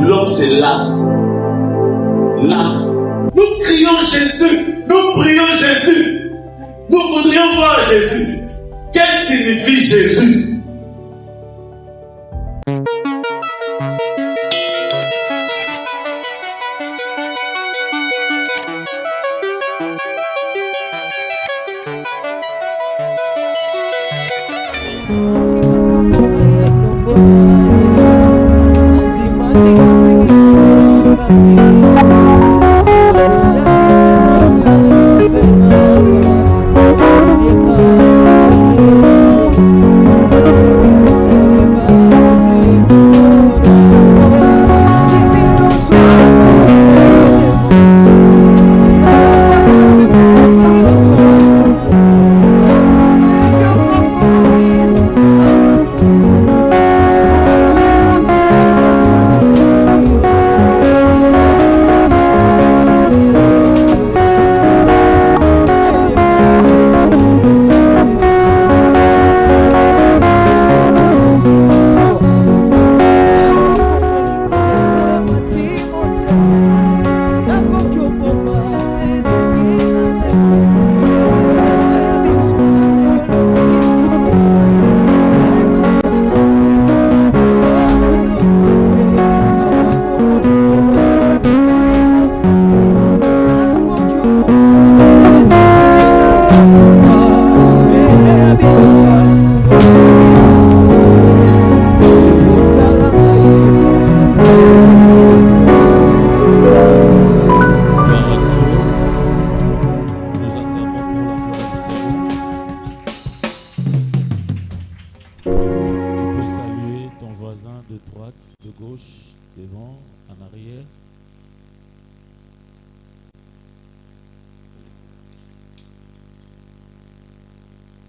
L'homme, c'est là. Là. Nous crions Jésus. Nous prions Jésus. Nous voudrions voir Jésus. Qu'est-ce que signifie Jésus?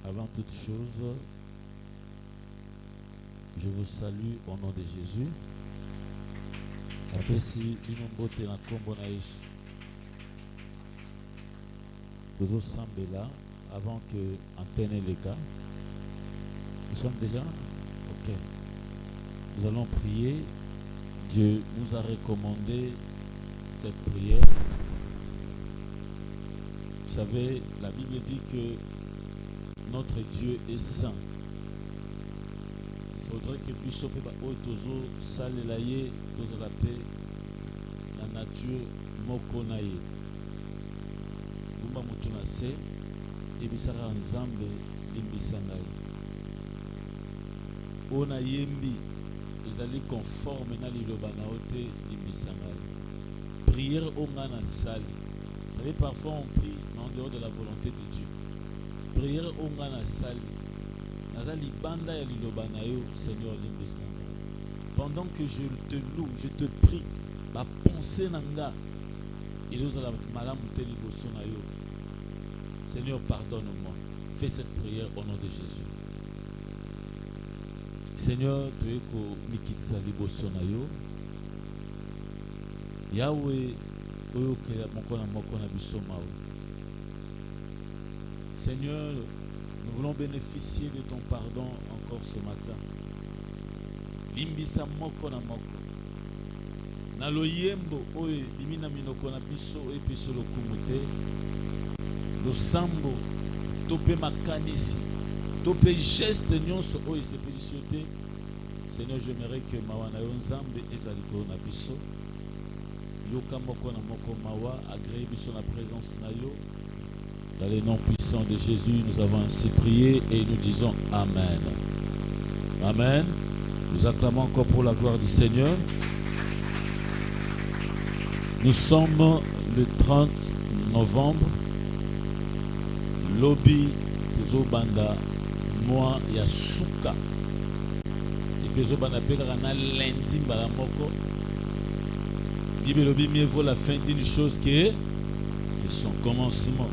Avant toute chose, je vous salue au nom de Jésus. Apesi inombote na kombo na Yesu. Tozo sambela avant que antenne les cas. Nous sommes déjà OK. Nous allons prier. Dieu nous a recommandé cette prière. Vous savez, la Bible dit que notre Dieu est saint. Il faudrait que Bishop Otozo salelaye tozala pe la nature mokonaye. Bumba mutuna se ebisara nzambe limbisangai. Ona yembi ezali conforme na liloba na ote limbisangai. Prière au ngana sali. Vous savez, parfois on prie en dehors de la volonté de Dieu. Prière au ngana sali. Nazali banda ya liloba na yo, Seigneur limbisanga. Pendant que je te loue, je te prie, ma pensée nanga, et nous allons malam teli bosso na yo. Seigneur, pardonne-moi. Fais cette prière au nom de Jésus. Seigneur, tu es ko mikitsa liboso na yo. Yahweh, oyo ke moko na biso mao. Seigneur, nous voulons bénéficier de ton pardon encore ce matin. Limbisa moko na moko. Na loyembo oye limina minoko na biso oye biso lokumute. Losambo tope makanisi. Tope geste nyonso oye se pédicioté. Seigneur, j'aimerais que mawana yo nzambe ezaliko na biso. Yoka moko na moko mawa agrée biso na présence na yo. Dans le nom puissant de Jésus, nous avons ainsi prié et nous disons Amen. Amen. Nous acclamons encore pour la gloire du Seigneur. Nous sommes le 30 novembre. Lobi Zobanda Moi Yasuka. Et puis Zobanda Pekana lundi Balamoko. Bible Lobi mieux vaut la fin d'une chose que son commencement.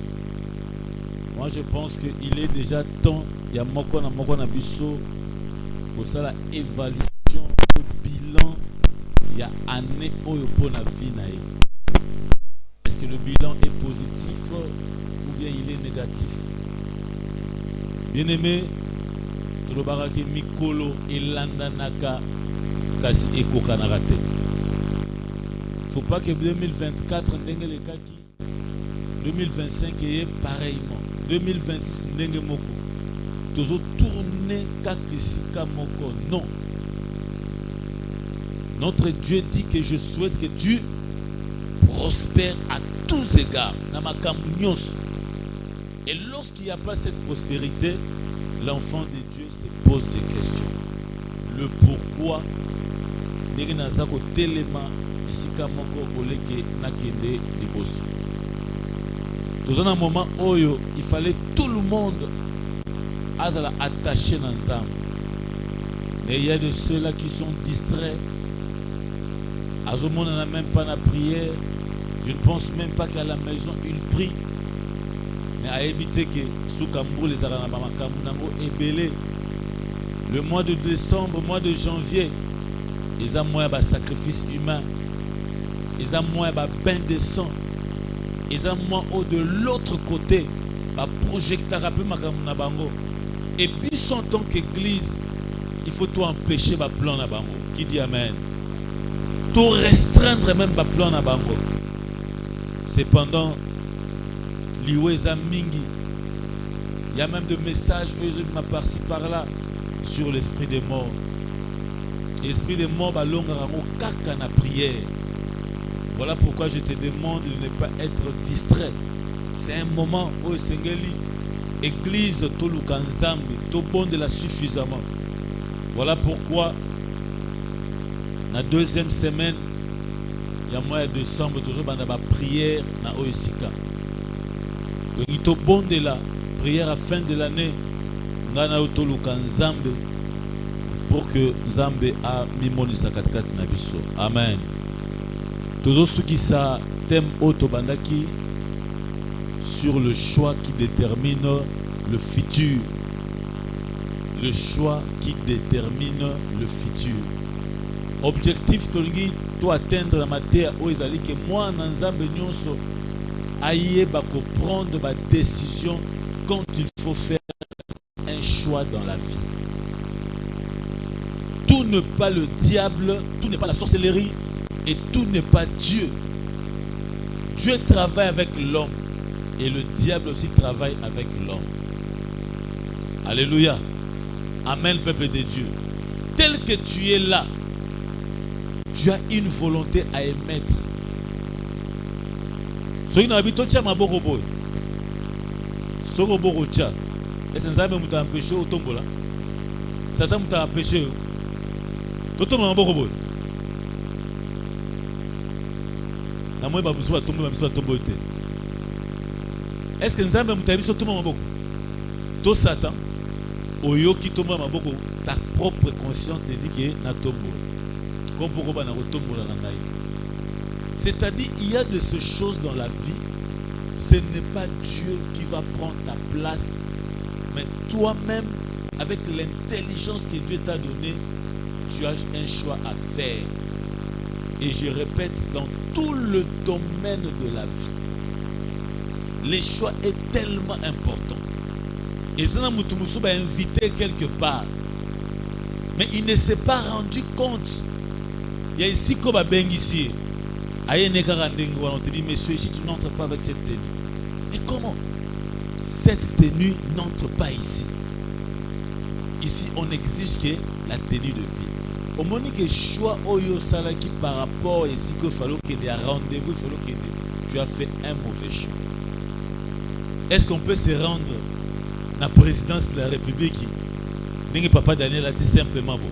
Moi je pense qu'il est déjà temps, il y a moko na biso pour ça la évaluation, le bilan, il y a année oyo pour la vie na ye. Est-ce que le bilan est positif ou bien il est négatif? Bien aimé, tout le barake mikolo elanda naka kasi ekoka na raté. faut pas que 2024 ndenge le kaki 2025 est pareillement 2026 ndenge moko toujours tourner kakisika moko non. Notre Dieu dit que je souhaite que tu prospères à tous égards. Et lorsqu'il n'y a pas cette prospérité, l'enfant de Dieu se pose des questions. Le pourquoi, dans un moment où il fallait tout le monde attaché ensemble. Mais il y a de ceux-là qui sont distraits. À ce moment, on n'a même pas la prière. Je ne pense même pas qu'à la maison, ils prient. Mais à éviter que sous Kambo, les Aranabama Kamunango est belé. Le mois de décembre, mois de janvier, ils ont moins de sacrifice humain. Ils ont moins de bain de sang. Ils ont moins de l'autre côté. Projecteur un peu Makamunabango. Et puis, en tant qu'église, il faut tout empêcher le plan na bango. Qui dit Amen? Tout restreindre même le plan na bango. Cependant, l'Iweza Mingi, il y a même des messages par-ci par-là sur l'esprit des morts. L'esprit des morts, kaka na prière. Voilà pourquoi je te demande de ne pas être distrait. C'est un moment où Sengeli, église, tout le kanzambe, tout bon de la suffisamment. Voilà pourquoi, la deuxième semaine, il y a mois de décembre, toujours dans la prière dans Oesika. Donc, il est bon de la prière à la fin de l'année, on a tout le kanzambe pour que Nzambe a mimoni sakakat nabiso. Amen. Toujours ceux qui sa thème autobandaki sur le choix qui détermine le futur. Le choix qui détermine le futur. Objectif tolgi to atteindre la matière où ils allaient que moi Nzambe nyonso aïe bako prendre ma décision quand il faut faire un choix dans la vie. Tout n'est pas le diable, tout n'est pas la sorcellerie et tout n'est pas Dieu. Dieu travaille avec l'homme et le diable aussi travaille avec l'homme. Alléluia. Amen, peuple de Dieu. Tel que tu es là, tu as une volonté à émettre. Ce qui n'a pas été ma borobo. Ce robot tcha. Est-ce que ça m'a empêché au tombeau là? Satan m'a empêché. Tout le monde borobo. Na moi ba buso tombeau, ba buso tombeau te. Est-ce que Nzambe m'a empêché tout le monde borobo? Tout Satan. Oyo qui tombe ma boko, ta propre conscience te dit que na tombo. Comme pour na tombo la ngai. C'est-à-dire il y a de ces choses dans la vie, ce n'est pas Dieu qui va prendre ta place, mais toi-même avec l'intelligence que Dieu t'a donnée, tu as un choix à faire. Et je répète, dans tout le domaine de la vie, le choix est tellement important. Et ça, Moutoumousou va inviter quelque part. Mais il ne s'est pas rendu compte. Il y a ici comme à Bengissi. On te dit, messieurs, ici tu n'entres pas avec cette tenue. Mais comment? Cette tenue n'entre pas ici. Ici, on exige que la tenue de vie. Au moment que choix Oyo Salaki par rapport à ici qu'il fallait qu'il y ait un rendez-vous, il fallait qu'il y ait. Tu as fait un mauvais choix. Est-ce qu'on peut se rendre la présidence de la République? N'est papa Daniel a dit simplement bon.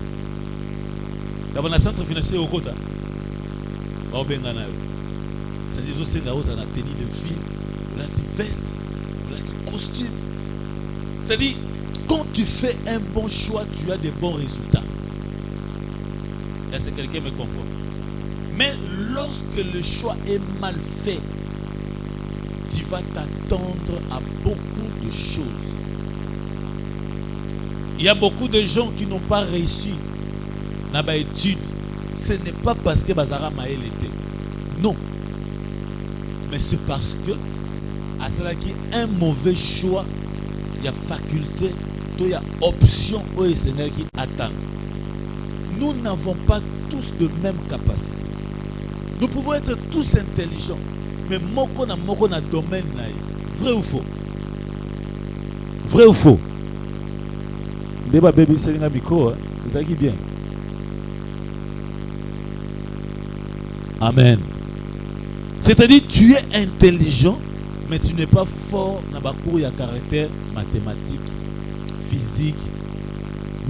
Dans le centre financier au Kota. C'est-à-dire que c'est la tenue de vie, la veste, la costume. C'est-à-dire, quand tu fais un bon choix, tu as des bons résultats. Est-ce que quelqu'un me comprend? Mais lorsque le choix est mal fait, tu vas t'attendre à beaucoup de choses. Il y a beaucoup de gens qui n'ont pas réussi dans leur étude. Ce n'est pas parce que Bazara Maël était. Non. Mais c'est parce que, à cela qui est un mauvais choix, il y a faculté, il y a option au Seigneur qui attend. Nous n'avons pas tous de même capacité. Nous pouvons être tous intelligents, mais moko na domaine na ye. Vrai ou faux? Vrai ou faux? Débat baby c'est un micro, hein? Vous avez bien. Amen. C'est-à-dire tu es intelligent, mais tu n'es pas fort dans le cours de caractère mathématique, physique.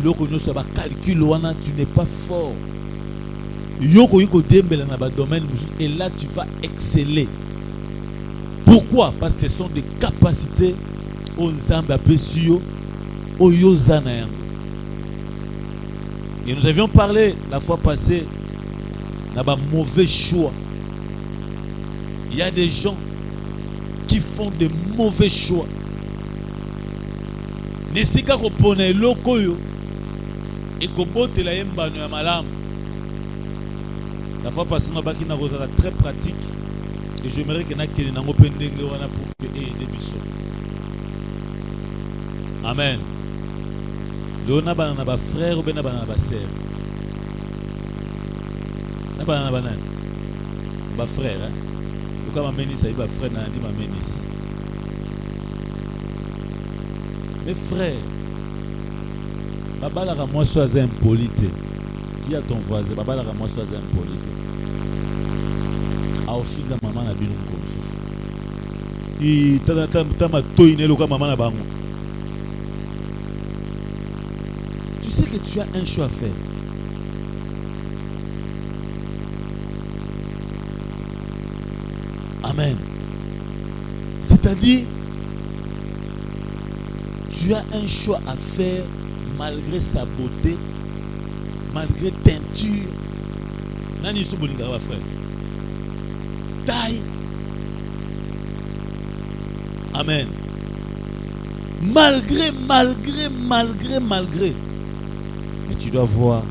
Calcul, tu n'es pas fort. Et là tu vas exceller. Pourquoi? Parce que ce sont des capacités aux âmes aux yozana. Et nous avions parlé la fois passée d'un mauvais choix. Il y a des gens qui font de mauvais choix. Nesika ko pona eloko yo et ko botela yembano ya malamu. La fois passée na baki na kozala très pratique et j'aimerais que na kene nango pendenge wana pour que aider biso. Amen. Lona bana na ba frère ou bena bana na ba sœur. Na bana na bana. Ba frère hein. Comme ma ménis, ça y va frère n'a dit ma ménis. Mes frères, Baba la moi sois impolite. Dis à ton voisin, Baba la moi sois impolite. A au fil de maman na bino comme ça. Et t'as ma toine le comme maman na bango. Tu sais que tu as un choix à faire. Amen. C'est-à-dire, tu as un choix à faire malgré sa beauté, malgré teinture. Nani sou bolinga wa frère. Taille. Amen. Malgré. Mais tu dois voir.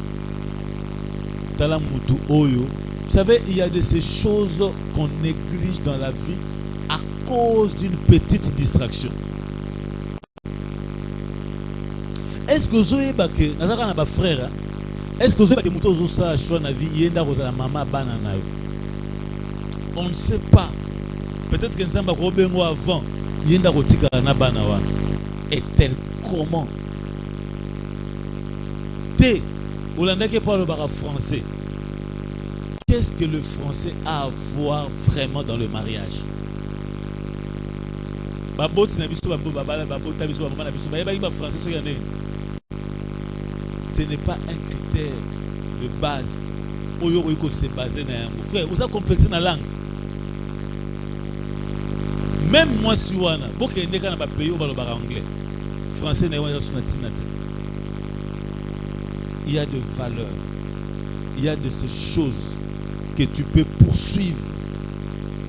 Talamutu oyo. Vous savez, il y a de ces choses qu'on néglige dans la vie à cause d'une petite distraction. Est-ce que vous avez baké, n'a frère, est-ce que vous avez baké ça choix na vie yenda ko la maman banana? On ne sait pas. Peut-être que nzamba ko bengo avant yenda ko tika na bana wana. Est-elle comment? T Hollandais parle le français. Qu'est-ce que le français a à voir vraiment dans le mariage? Ce n'est pas un critère de base. Frère, vous avez complexé dans la langue. Même moi, si vous avez un pays anglais, français, il y a des valeurs, il y a de ces choses que tu peux poursuivre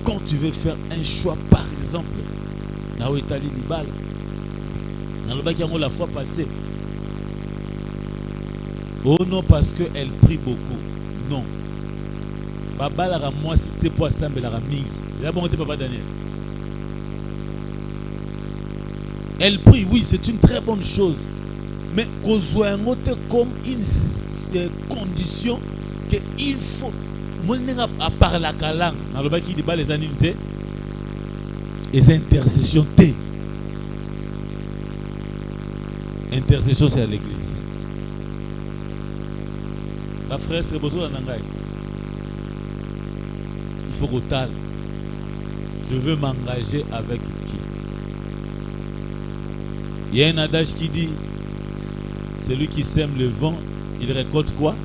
quand tu veux faire un choix. Par exemple, dans l'Italie Libal, dans le bac la fois passée, oh non, parce qu'elle prie beaucoup. Non. Baba la moi c'était pour assembler la mingi. Là bon était Papa Daniel. Elle prie, oui, c'est une très bonne chose. Mais qu'on soit comme une condition qu'il faut. Moi, à part la langue, dans le bac qui débat les animés, les intercessions T. Intercession, c'est à l'église. Ma frère, c'est besoin d'un engagement. Il faut qu'on tale. Je veux m'engager avec qui? Il y a un adage qui dit celui qui sème le vent, il récolte quoi?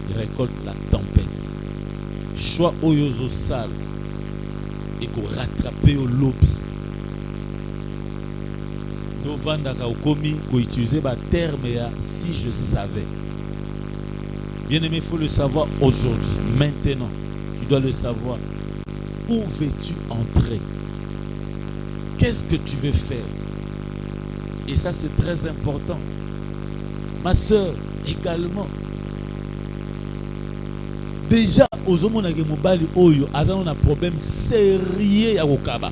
Il récolte la tempête. Choix oyozo sale et qu'on rattrape au lobby. Nous vendons commis qu'on utilise le terme si je savais. Bien aimé, il faut le savoir aujourd'hui, maintenant. Tu dois le savoir. Où veux-tu entrer? Qu'est-ce que tu veux faire? Et ça, c'est très important. Ma soeur, également. Déjà, aux hommes qui mobile oyo, on a un problème sérieux à Okaba.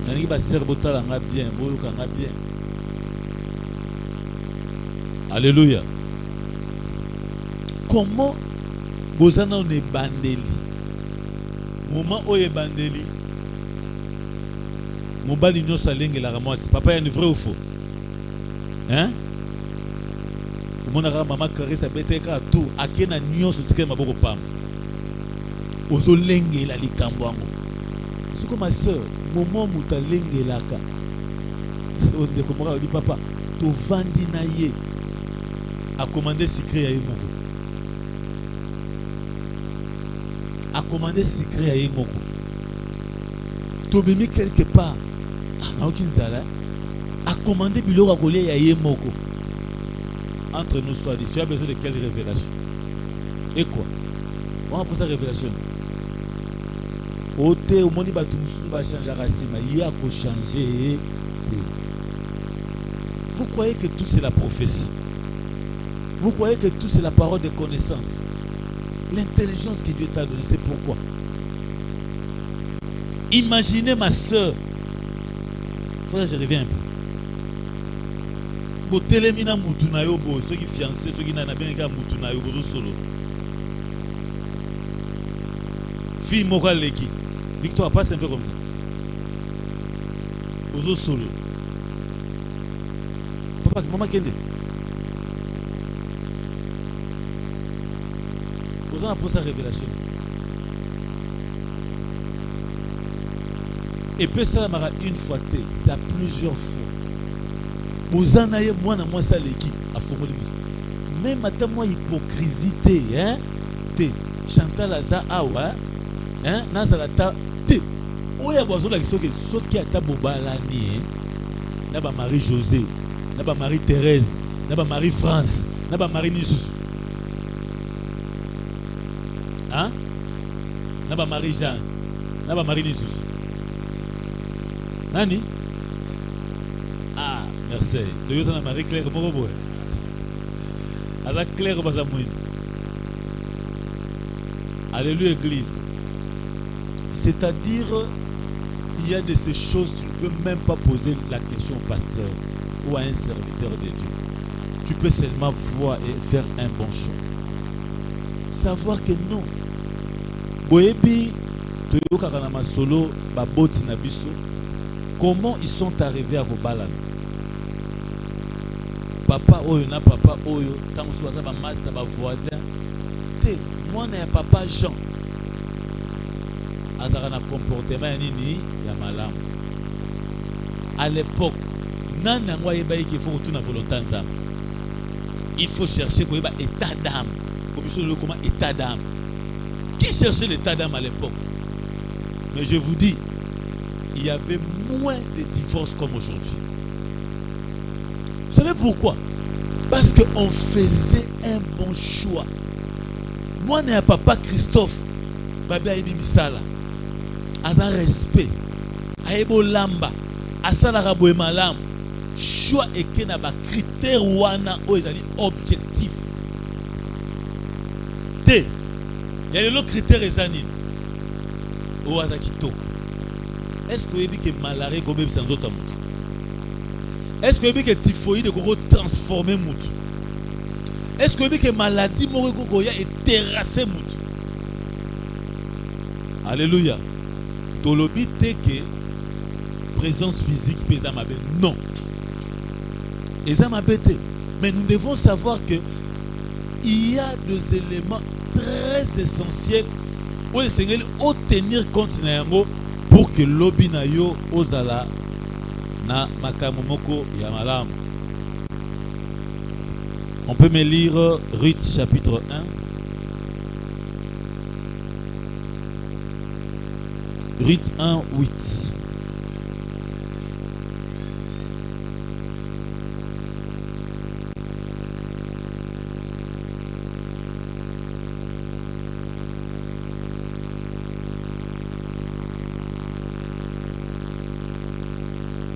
Nani ba serbotal nga bien, boluka nga bien. Alléluia. comment vous en avez bandeli. Moment où est bandeli, mon bal union salingue la ramoise. Papa est vrai ou faux? Hein? Mon ara maman Clarisse a bêté qu'à tout. À qui n'a nion ce que ma beaucoup pam. Ozo lengue la likamboango. C'est comme ma soeur. Moment où ta lengue la ka. On dit comment on dit papa. To vandi na ye. A commander secret à Yemoko. A commander secret à Yemoko. To bimi quelque part. A aucune zala. A commander biloko à coller à Yemoko. Entre nous soit dit, tu as besoin de quelle révélation? Et quoi? On a posé la révélation. Ote au monde va tout changer racine. Il y a qu'à changer. Vous croyez que tout c'est la prophétie? Vous croyez que tout c'est la parole de connaissance? L'intelligence que Dieu t'a donnée, c'est pourquoi? Imaginez ma soeur. Frère, je reviens un peu. Bo telemina mutu na yo bo, ceux qui fiancés, ceux qui n'ont bien gars mutu na yo bo solo. Fille moka leki. Victoire passe un peu comme ça. Bozo solo. Papa, maman kende. Bozo a posé sa révélation. Et puis ça m'a une fois té, c'est à plusieurs fois. Bozanaye moi na moi ça l'équipe à formule. Même attends moi hypocrisie hein té Chantal aza awa hein nazalata té oya bozo la kisoke soki ata bobala ni na ba Marie José na ba Marie Thérèse na ba Marie France na ba Marie Nisus hein na ba Marie Jeanne na ba Marie Nisus nani. Ah, merci. De vous en Marie Claire, comment vous avez Claire, vous avez Alléluia, Église. C'est-à-dire, il y a de ces choses, tu ne peux même pas poser la question au pasteur ou à un serviteur de Dieu. Tu peux seulement voir et faire un bon choix. Savoir que non. Boebi, Toyo Kakanama Solo, Baboti Nabiso, comment ils sont arrivés à Bobalan? Papa Oyo na papa Oyo, tant que soit ça, ma master, ma voisin. Té, moi, n'a papa Jean. Azara na comportement nini ya malam. À l'époque, nana ngwa yeba qu'il faut retourner à volonté nzambe. Il faut chercher quoi yeba état d'âme. Comme je le comment état d'âme. Qui cherchait l'état d'âme à l'époque? Mais je vous dis, il y avait moins de divorces comme aujourd'hui. Vous savez pourquoi? Parce qu'on faisait un bon choix. Moi, je n'ai papa Christophe. Babi Aïbi Misala. Aza respect. Aïbo Lamba. Asala Raboé Malam. Choix et qu'il y a des critères wana ou ils objectif. T. Il y a les critères et zanine. Ou Azakito. Est-ce que vous avez dit que malaria comme sans autre monde? Est-ce que vous avez dit que typhoïde est transformé mout? Est-ce que vous avez dit que maladie morikoya est terrassé mout? Alléluia. Tolobi te que présence physique pesa mabe. Non. Eza mabete. Mais nous devons savoir que il y a des éléments très essentiels où le Seigneur doit tenir compte na yango pour que lobi na yo ozala na makamomoko ya malamu. On peut me lire Ruth chapitre 1. Ruth 1, 8.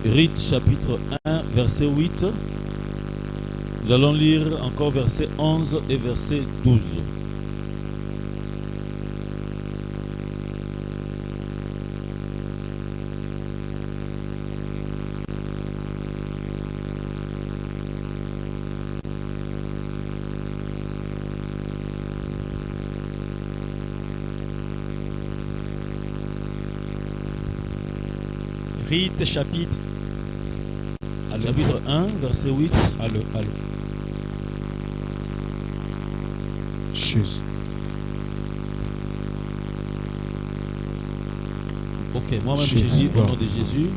Ruth chapitre 1, verset 8. Nous allons lire encore verset 11 et verset 12. Rite chapitre. Allô. Chapitre 1, verset 8. Allô. Jésus. Ok, moi-même Jésus. je dis au nom de Jésus.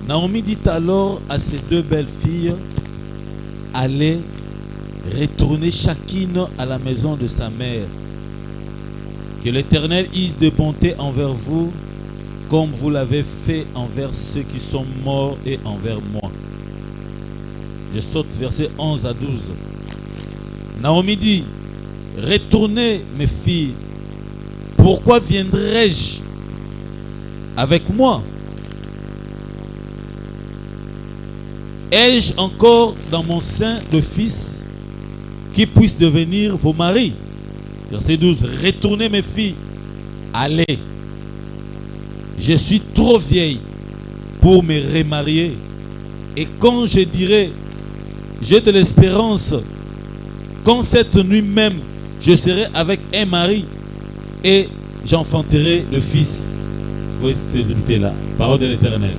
Naomi dit alors à ses deux belles filles, allez retourner chacune à la maison de sa mère. Que l'Éternel use de bonté envers vous, comme vous l'avez fait envers ceux qui sont morts et envers moi. Je saute versets 11 à 12. Naomi dit, retournez mes filles, pourquoi viendrais-je avec moi? Ai-je encore dans mon sein de fils qui puissent devenir vos maris? Verset 12. Retournez mes filles, allez. Je suis trop vieille pour me remarier. Et quand je dirai, j'ai de l'espérance, quand cette nuit même, je serai avec un mari et j'enfanterai le fils. Vous voyez cette là, parole de l'Éternel.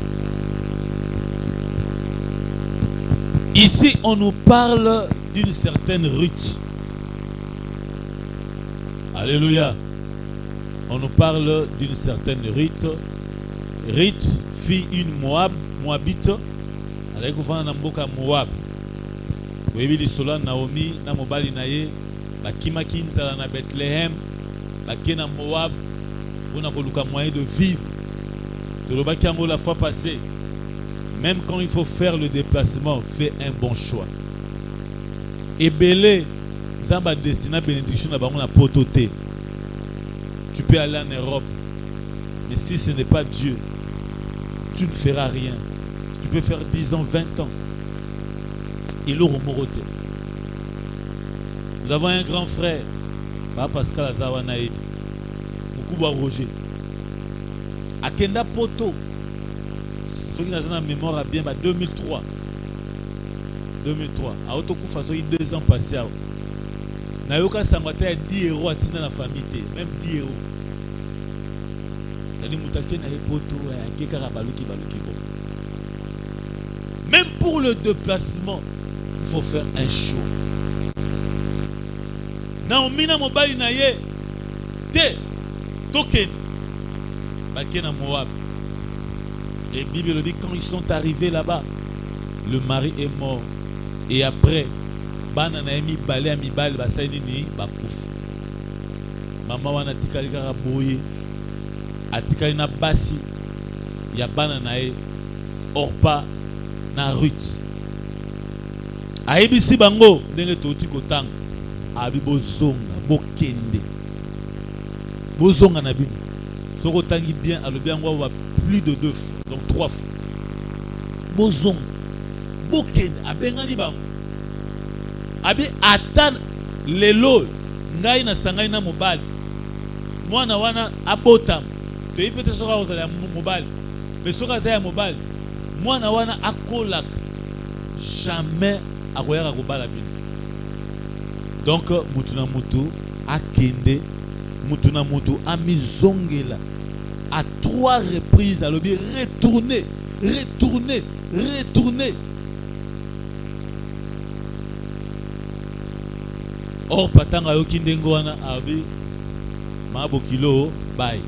Ici, on nous parle d'une certaine Ruth. Alléluia. On nous parle d'une certaine Ruth. Ruth fit une Moabite. Avec Mboka Moab. Vous voyez l'histoire Naomi, na mobali naye, bakima kinzala na Bethléem, bakena Moab, on a koluka moyen de vivre. De la fois passée. Même quand il faut faire le déplacement, fais un bon choix. Et belé, Zamba destina bénédiction na bango na pototé. Tu peux aller en Europe, mais si ce n'est pas Dieu, tu ne feras rien. Tu peux faire 10 ans, 20 ans. Et l'eau remoroté. Nous avons un grand frère, Pascal Azawanaï, Mukuba Roger. Akenda Poto. Ceux qui ont la mémoire à bien, 2003. 2003. A Otokufa, il y a 2 ans passés. Nayoka Sangwata a 10 euros à Tina la famille, même 10 euros. Même pour le déplacement, il faut faire un choix. Naomi na mobali na ye te token bakena Moab. Et Bible dit quand ils sont arrivés là-bas, le mari est mort. Et après, bana na mi balé a mi bal basaini ni bakufu. Mama wana tikali kaka boye. Atikali na basi ya bana na ye Orpa na Ruth. Aibisi bango ndenge toti kotanga abi bozonga bokende. Bozonga na Bible. Soko tangi bien alobi yango wa plus de 2 fois, donc 3 fois. Bozonga bokende abengani bango. Abi atan lelo ngai na sangai na mobali. Mwana wana abotam. Te ipete soka ozala mobali. Mais soka za ya mobali. Mwana wana akolak. Jamais akoyaka kobala bino. Donc mutuna mutu akende, mutuna mutu amizongela à 3 reprises alobi retourner. Or patanga yoki ndengo wana abi mabokilo bye.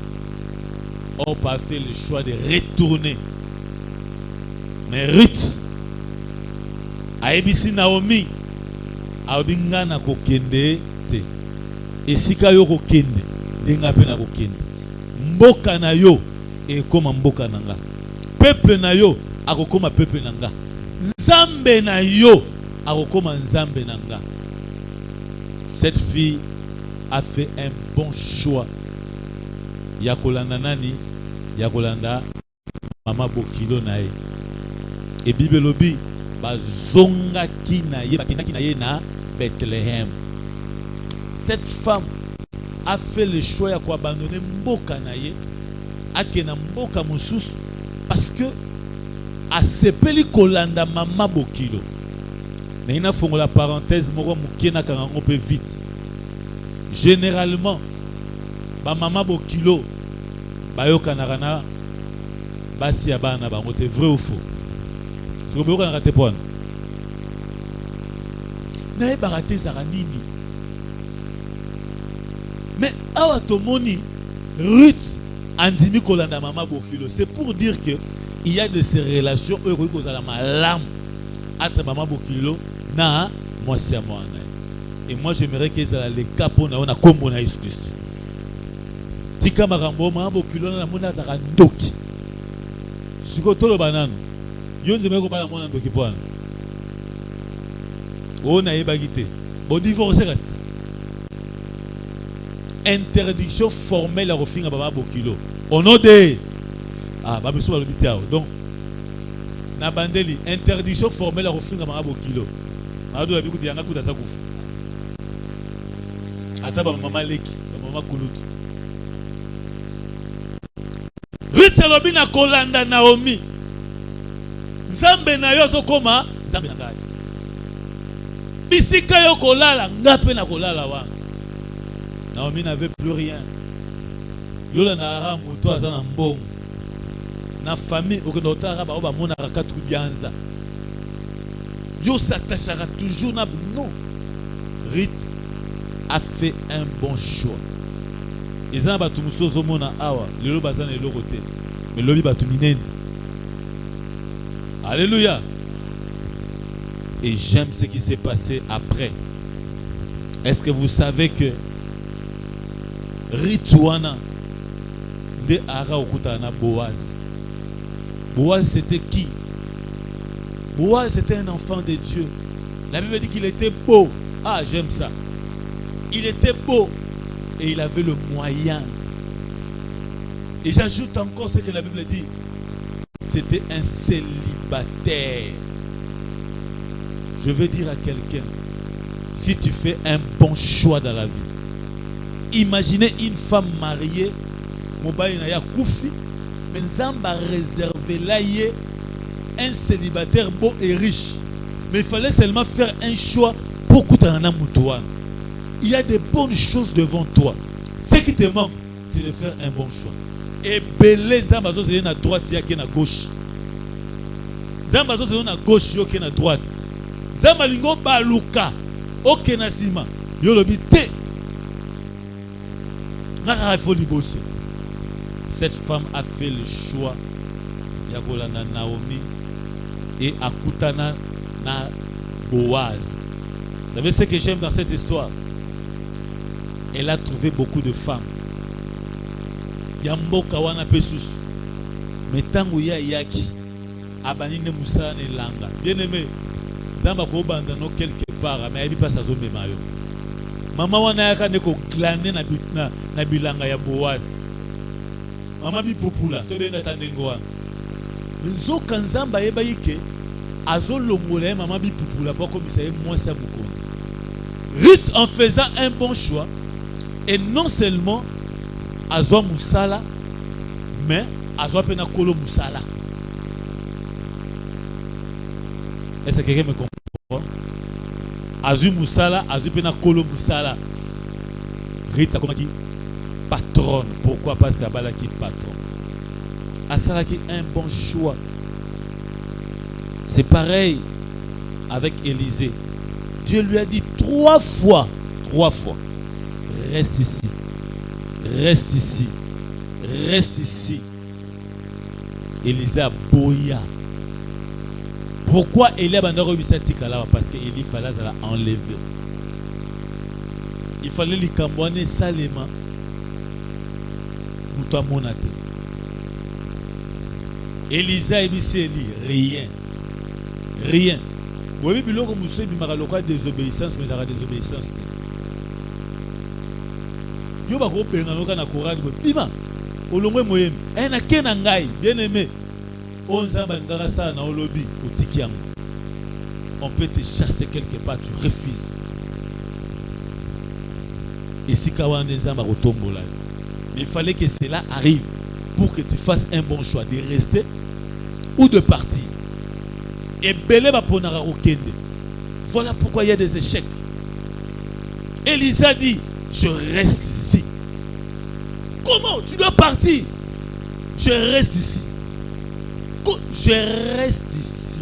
Or pas fait le choix de retourner. Mais Ruth aebisi Naomi abi ngana kokende te. Esika yo kokende denga pe na kokende. Mboka na yo ekoma mboka nanga. Peuple na yo akokoma peuple nanga. Nzambe na yo akokoma nzambe nanga. Cette fille a fait un bon choix. Yakolanda nani? Yakolanda mama bokilo nae. Et Bible lobi bazonga kinaye bakina kinaye na Bethléem. Cette femme a fait le choix ya abandonner mboka naye akena mboka mususu parce que asepeli kolanda mama bokilo. Mais il faut la parenthèse moko mukena kango pe vite. Généralement ba mama bokilo bayoka na basi ya bana bango te, vrai ou faux? Ce que vous avez raté pour nous. Mais baraté ça nini. Mais awa tomoni Ruth andimi kolanda mama bokilo, c'est pour dire que il y a de ces relations heureuses aux la malam entre maman bokilo na moi c'est moi. Et moi j'aimerais que ça les capons na on combo na Jésus Christ. Tika makambo maman bokilo na mona za ndoki. Siko tolo banano. Yo nzeme ko bana mona ndoki bwana. On a ébagité. Bon divorce reste. Interdiction formelle à refinir à Baba Bokilo. Au nom de Babissou va le dire. Donc, Nabandeli, interdiction formelle à refinir à Baba Bokilo. Madou la bikou tianga kuta sakouf. Ataba maman leki, maman kulut. Rita lobina kolanda Naomi. Zambe na yo sokoma, zambe na ngai. Bisika yo kolala, ngape na kolala wa. Naomi n'avait plus rien. Yola na ara muto azana mbongo. Na famille okenotara ba oba mona rakatu bianza. Yo s'attachera toujours na non. Ruth a fait un bon choix. Ezana batu musozo mona awa, lelo bazana lelo côté. Mais lobi batu minene. Alléluia. Et j'aime ce qui s'est passé après. Est-ce que vous savez que Ritouana de Ara Okutana Boaz. Boaz c'était qui? Boaz c'était un enfant de Dieu. La Bible dit qu'il était beau. Ah, j'aime ça. Il était beau et il avait le moyen. Et j'ajoute encore ce que la Bible dit. C'était un célibataire. Je veux dire à quelqu'un, si tu fais un bon choix dans la vie, imaginez une femme mariée, mobile na ya koufi, mais Zamba réservé là un célibataire beau et riche. Mais il fallait seulement faire un choix pour Koutana Moutouane. Il y a de bonnes choses devant toi. Ce qui te manque, c'est de faire un bon choix. Et belé Zamba c'est à droite, il y a qui à gauche. Zamba c'est à gauche, il y a qui à droite. Zamba lingo baluka, ok na sima, yo lobi te. Cette femme a fait le choix Yakolana Naomi et Akutana na Boaz. Vous savez ce que j'aime dans cette histoire? Elle a trouvé beaucoup de femmes. Yamboka wana pesus. Mais tango ya yaki abanine musala ne langa. Bien aimé, Zamba ko banda no quelque part mais elle pas sa zone mayo. Mama wana yaka neko glaner na bilanga ya Boaz. Mama bi popula to benga tandengo wana. Nzoka Nzamba yeba yike azolongola mama bi popula pas comme ça moi ça vous compte. Ruth en faisant un bon choix et non seulement azwa musala mais azwa pena kolo musala. Est-ce que quelqu'un me comprend? Azu musala, azu pena kolo musala. Ruth a comment dit patronne. Pourquoi? Parce qu'elle a qui patron. Asala qui un bon choix. C'est pareil avec Élisée. Dieu lui a dit 3 fois, reste ici, reste ici, reste ici. Élisée a boya. Pourquoi Élie a là? Parce qu'Élie fallait enlever. Il fallait lui camboiner salement. Mouta monate. Élisée a dit rien. Rien. Vous voyez, il y a désobéissance, mais il y a désobéissance. Il y a un courage. Bima, olongwe moyem. Na kena ngai, bien aimé. On peut te chasser quelque part, tu refuses. Et si il fallait que cela arrive pour que tu fasses un bon choix de rester ou de partir. Et belé va ponara okende. Voilà pourquoi il y a des échecs. Élisée dit, je reste ici. Comment? Tu dois partir. Je reste ici. je reste ici.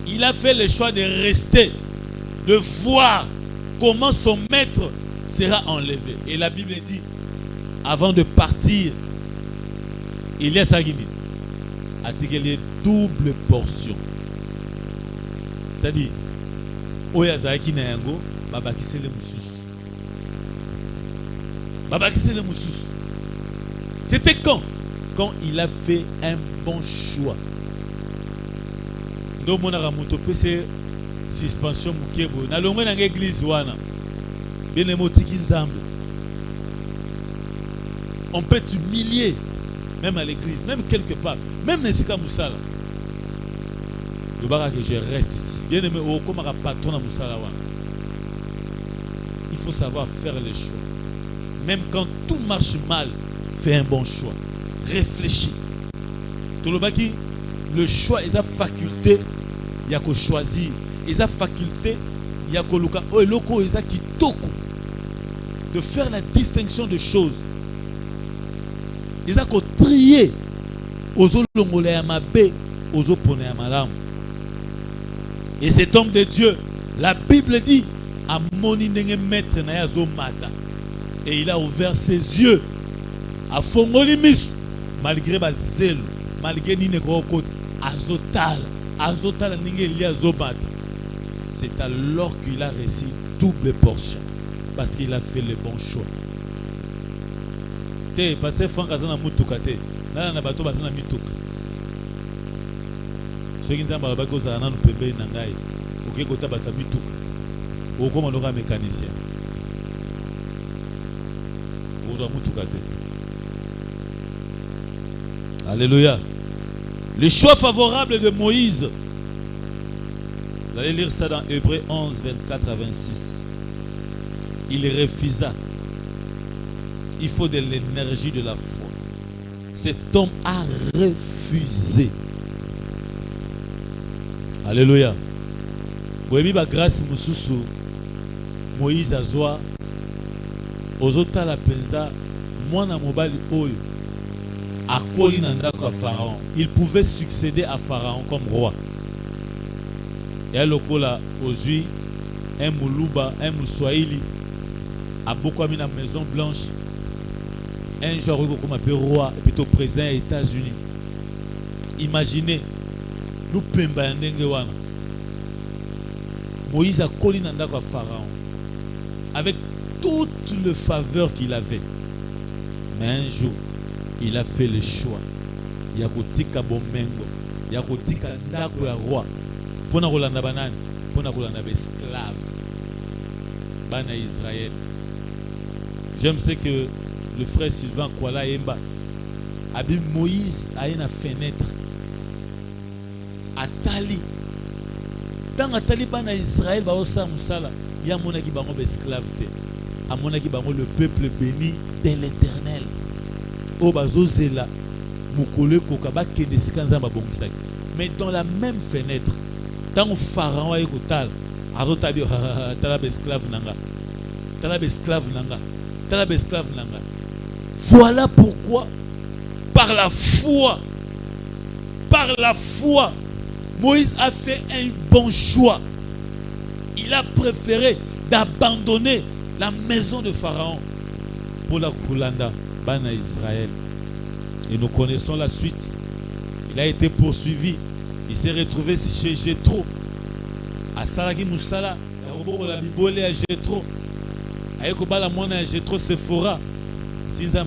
Il a fait le choix de rester, de voir comment son maître sera enlevé. Et la Bible dit, avant de partir, il y a ça qui dit, il y a double portion. C'est-à-dire, Oyazaki na yango, babakise le mususu. Babakise le mususu. C'était quand? Quand il a fait un bon choix. Donc mon aramoto pese suspension mukebo. Na longo na église wana. Bien motiki nzambe. On peut t'humilier même à l'église, même quelque part, même dans Sika Moussala. Le barak que je reste ici. Bien aimé, au comme un patron à Moussala wana. Il faut savoir faire les choix. Même quand tout marche mal, fais un bon choix. Réfléchis. Tout le baki, le choix, il a faculté, il y a qu'à choisir. Il a faculté, il y a qu'à luka. Oh, loko, il a qui toku. De faire la distinction de choses. Il a qu'à trier. Ozo longole ya mabe, ozo pone ya malamu. Et cet homme de Dieu, la Bible dit, a moni nenge maître na yazo mata. Et il a ouvert ses yeux. A fongolimis, malgré ba zèle, malgré ni nekoko azotal ninge li azobata. C'est alors qu'il a reçu double portion parce qu'il a fait le bon choix. Te passé Franck azana mutuka te. Na bato bazana mituka. Ce qui nzamba ba ko za na pembe na ngai. OK kota bata mituka. Okoma loka mécanicien. Oza mutuka te. Alléluia. Le choix favorable de Moïse. Vous allez lire ça dans Hébreux 11, 24 à 26. Il refusa. Il faut de l'énergie de la foi. Cet homme a refusé. Alléluia. Oui, ba grâce mususu. Moïse a zoa. Ozota la penza. Mwana mobali oyo. Pharaon. Il pouvait succéder à Pharaon comme roi. Et à l'okola aujourd'hui, un Moulouba, un Moussoaïli, a beaucoup mis la Maison Blanche. Un jour, comme un roi, et plutôt président des États-Unis. Imaginez, nous pemba wana. Moïse a collé à Pharaon avec toutes les faveurs qu'il avait. Mais un jour, il a fait le choix. Il y a kotika bomengo, il y a kotika ndako ya roi. Pona kolanda banani, pona kolanda esclave. Bana Israël. J'aime ce que le frère Sylvain Kwala Emba abi Moïse a une fenêtre. Atali. Dans Atali bana Israël ba osa musala, ya monaki bango esclave te. Amonaki bango le peuple béni de l'Éternel. Mais dans la même fenêtre, tant Pharaon a écouté, voilà pourquoi, par la foi, Moïse a fait un bon choix. Il a préféré d'abandonner la maison de Pharaon pour la Koulanda. Bana Israël. Et nous connaissons la suite. Il a été poursuivi. Il s'est retrouvé chez Jéthro. À Salaki Moussala. La Bible à Jéthro. Ayekobala mona Jéthro Sephora. Disant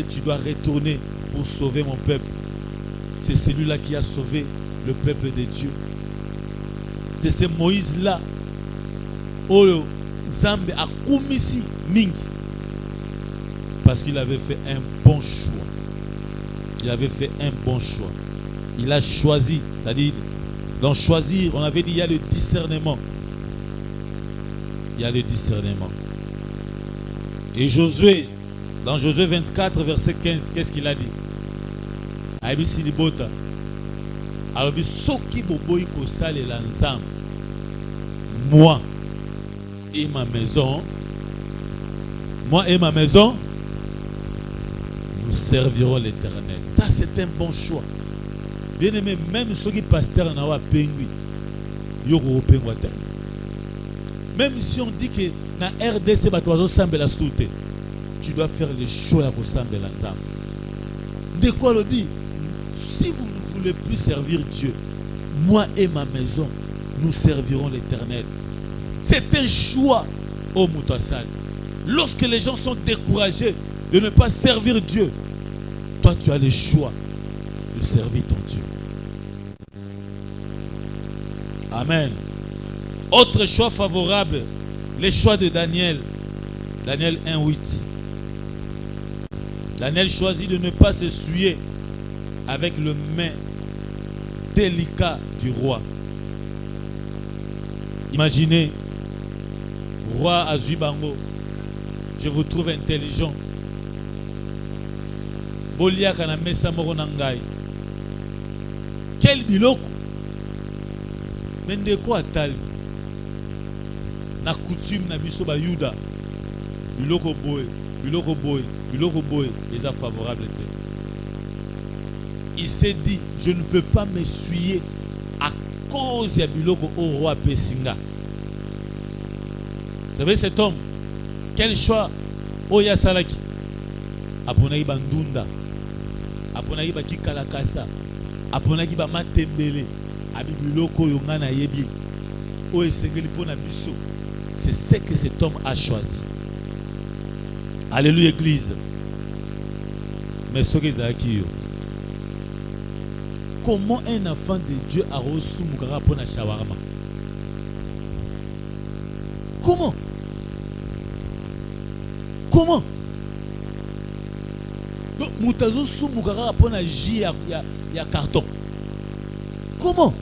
tu dois retourner pour sauver mon peuple. C'est celui-là qui a sauvé le peuple de Dieu. C'est ce Moïse-là. Oh, Zambe a kumisi mingi. Parce qu'il avait fait un bon choix. Il avait fait un bon choix. Il a choisi. C'est-à-dire, dans choisir, on avait dit il y a le discernement. Il y a le discernement. Et Josué, dans Josué 24, verset 15, qu'est-ce qu'il a dit? Aïbisi Libota. Alors, soki boboyi kosale l'ensemble. Moi et ma maison. Moi et ma maison. Nous servirons l'Éternel. Ça, c'est un bon choix. Bien aimé, même ceux qui pasteur n'a pas pengui, yoko pengwa te. Même si on dit que na RDC batozo semble la soute, tu dois faire le choix pour sembler l'ensemble. De quoi le dit? Si vous ne voulez plus servir Dieu, moi et ma maison, nous servirons l'Éternel. C'est un choix au Moutassal. Lorsque les gens sont découragés de ne pas servir Dieu, toi tu as le choix de servir ton Dieu. Amen. Autre choix favorable, le choix de Daniel. Daniel 1:8. Daniel choisit de ne pas s'essuyer avec le main délicat du roi. Imaginez, roi Azubango, je vous trouve intelligent. Bolia kana mesa moko nangai. Quel biloko? Mende ko atali. Na coutume na biso ba Yuda. Biloko boy, biloko boy, biloko boy, les a favorables. Il s'est dit, je ne peux pas m'essuyer à cause de biloko au roi Pessinga. Vous savez cet homme, quel choix? Oya Salaki. Aponaki bandunda. Aponaki ba kikalakasa. Aponaki ba matembele. Abi biloko yongana yebi. O esengeli pona biso. C'est ce que cet homme a choisi. Alléluia église. Mais ce que Zaki yo. Comment un enfant de Dieu a reçu Moukara pour la shawarma? Comment? Comment? Donc, Moutazo sous Moukara pour la J ya carton. Comment?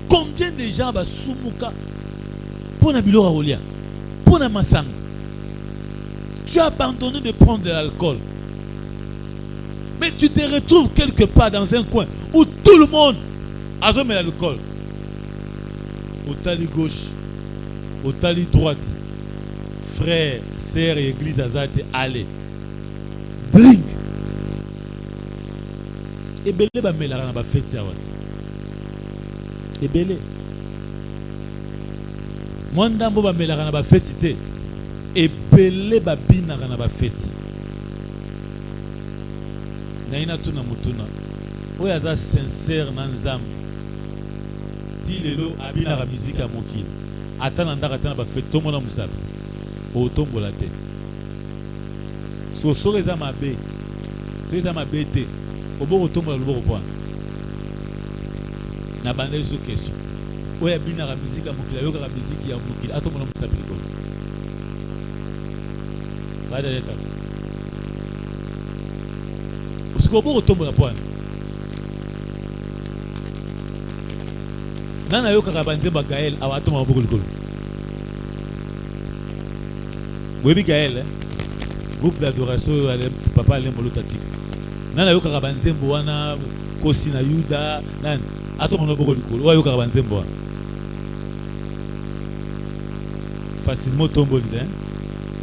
Combien de gens va sous Mouka pour la Bilora Rolia? Pour la Massang? Tu as abandonné de prendre de l'alcool. Mais tu te retrouves quelque part dans un coin où tout le monde a mis l'alcool. Au tali gauche, au tali droite, frère, sœur et église azate, allez. Drink. Et belé ba melara na fête ya wat. Et belé. Mwandambo ba melara na fête te. Et belé ba binara na fête. Naina tuna mutuna. Oya za sincère na nzambe. Ti lelo abina la musique à mokili. Atana ndaka tana ba fête tomona musabe. O tombola te. So soreza mabe. Soreza mabe te. Obo tombola lobo point. Na bandeli so question. Oya bina la musique à mokili, yoka la musique ya mokili. Atomona musabe ko. Bada leta. Comment retombe la pointe? Nana yo karabanze ba Gaël awatoma maboko likolo. Webi Gaël, groupe d'adoration papa Lembo Tatik. Nana yo karabanze wana kosi na Yuda, nan atoma maboko likolo. Wa yo karabanze wana. Facilement tomboli hein.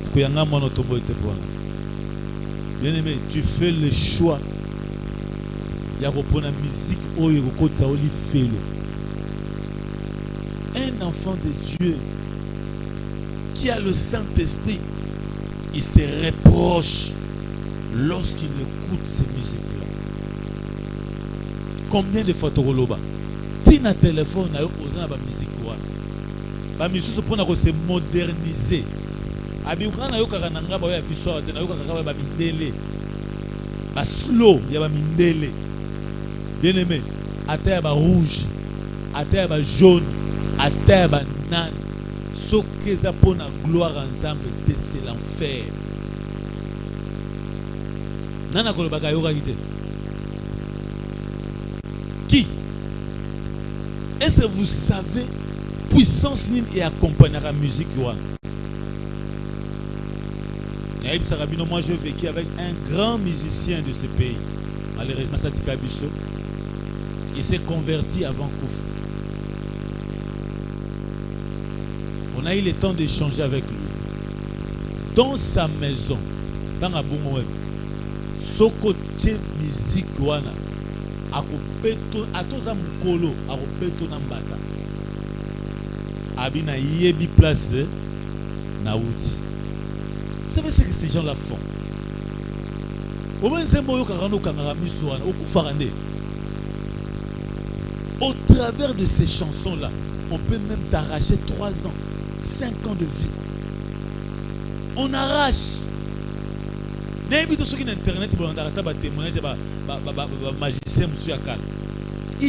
Ce que yanga mono tomboli te poana. Bien aimé, tu fais le choix. Il y a la musique où il y a un enfant de Dieu qui a le Saint-Esprit, il se reproche lorsqu'il écoute ces musiques-là. Combien de fois tu as dit na téléphone, tu as posé la musique. La musique se moderniser. Abikana yo kakananga ba ya biso te na yo kakaka ba mindele. Ba slow ya ba mindele. Bien aimé, ata ba rouge, ata ba jaune, ata ba nan. Ce que ça pour la gloire ensemble, c'est l'enfer. Nana kolobaka yo kakite. Qui? Est-ce que vous savez puissance et accompagner la musique moi je vécu avec un grand musicien de ce pays. Malheureusement, Satika Bisso, il s'est converti avant Kouf. On a eu le temps d'échanger avec lui. Dans sa maison, dans la Boumoué, ce côté musique, akobeto atoza mukolo akobeto na mbata abina yebi place na outi. Vous savez ce que ces gens là font? Au travers de ces chansons là, on peut même t'arracher 3 ans, 5 ans de vie. On arrache. Il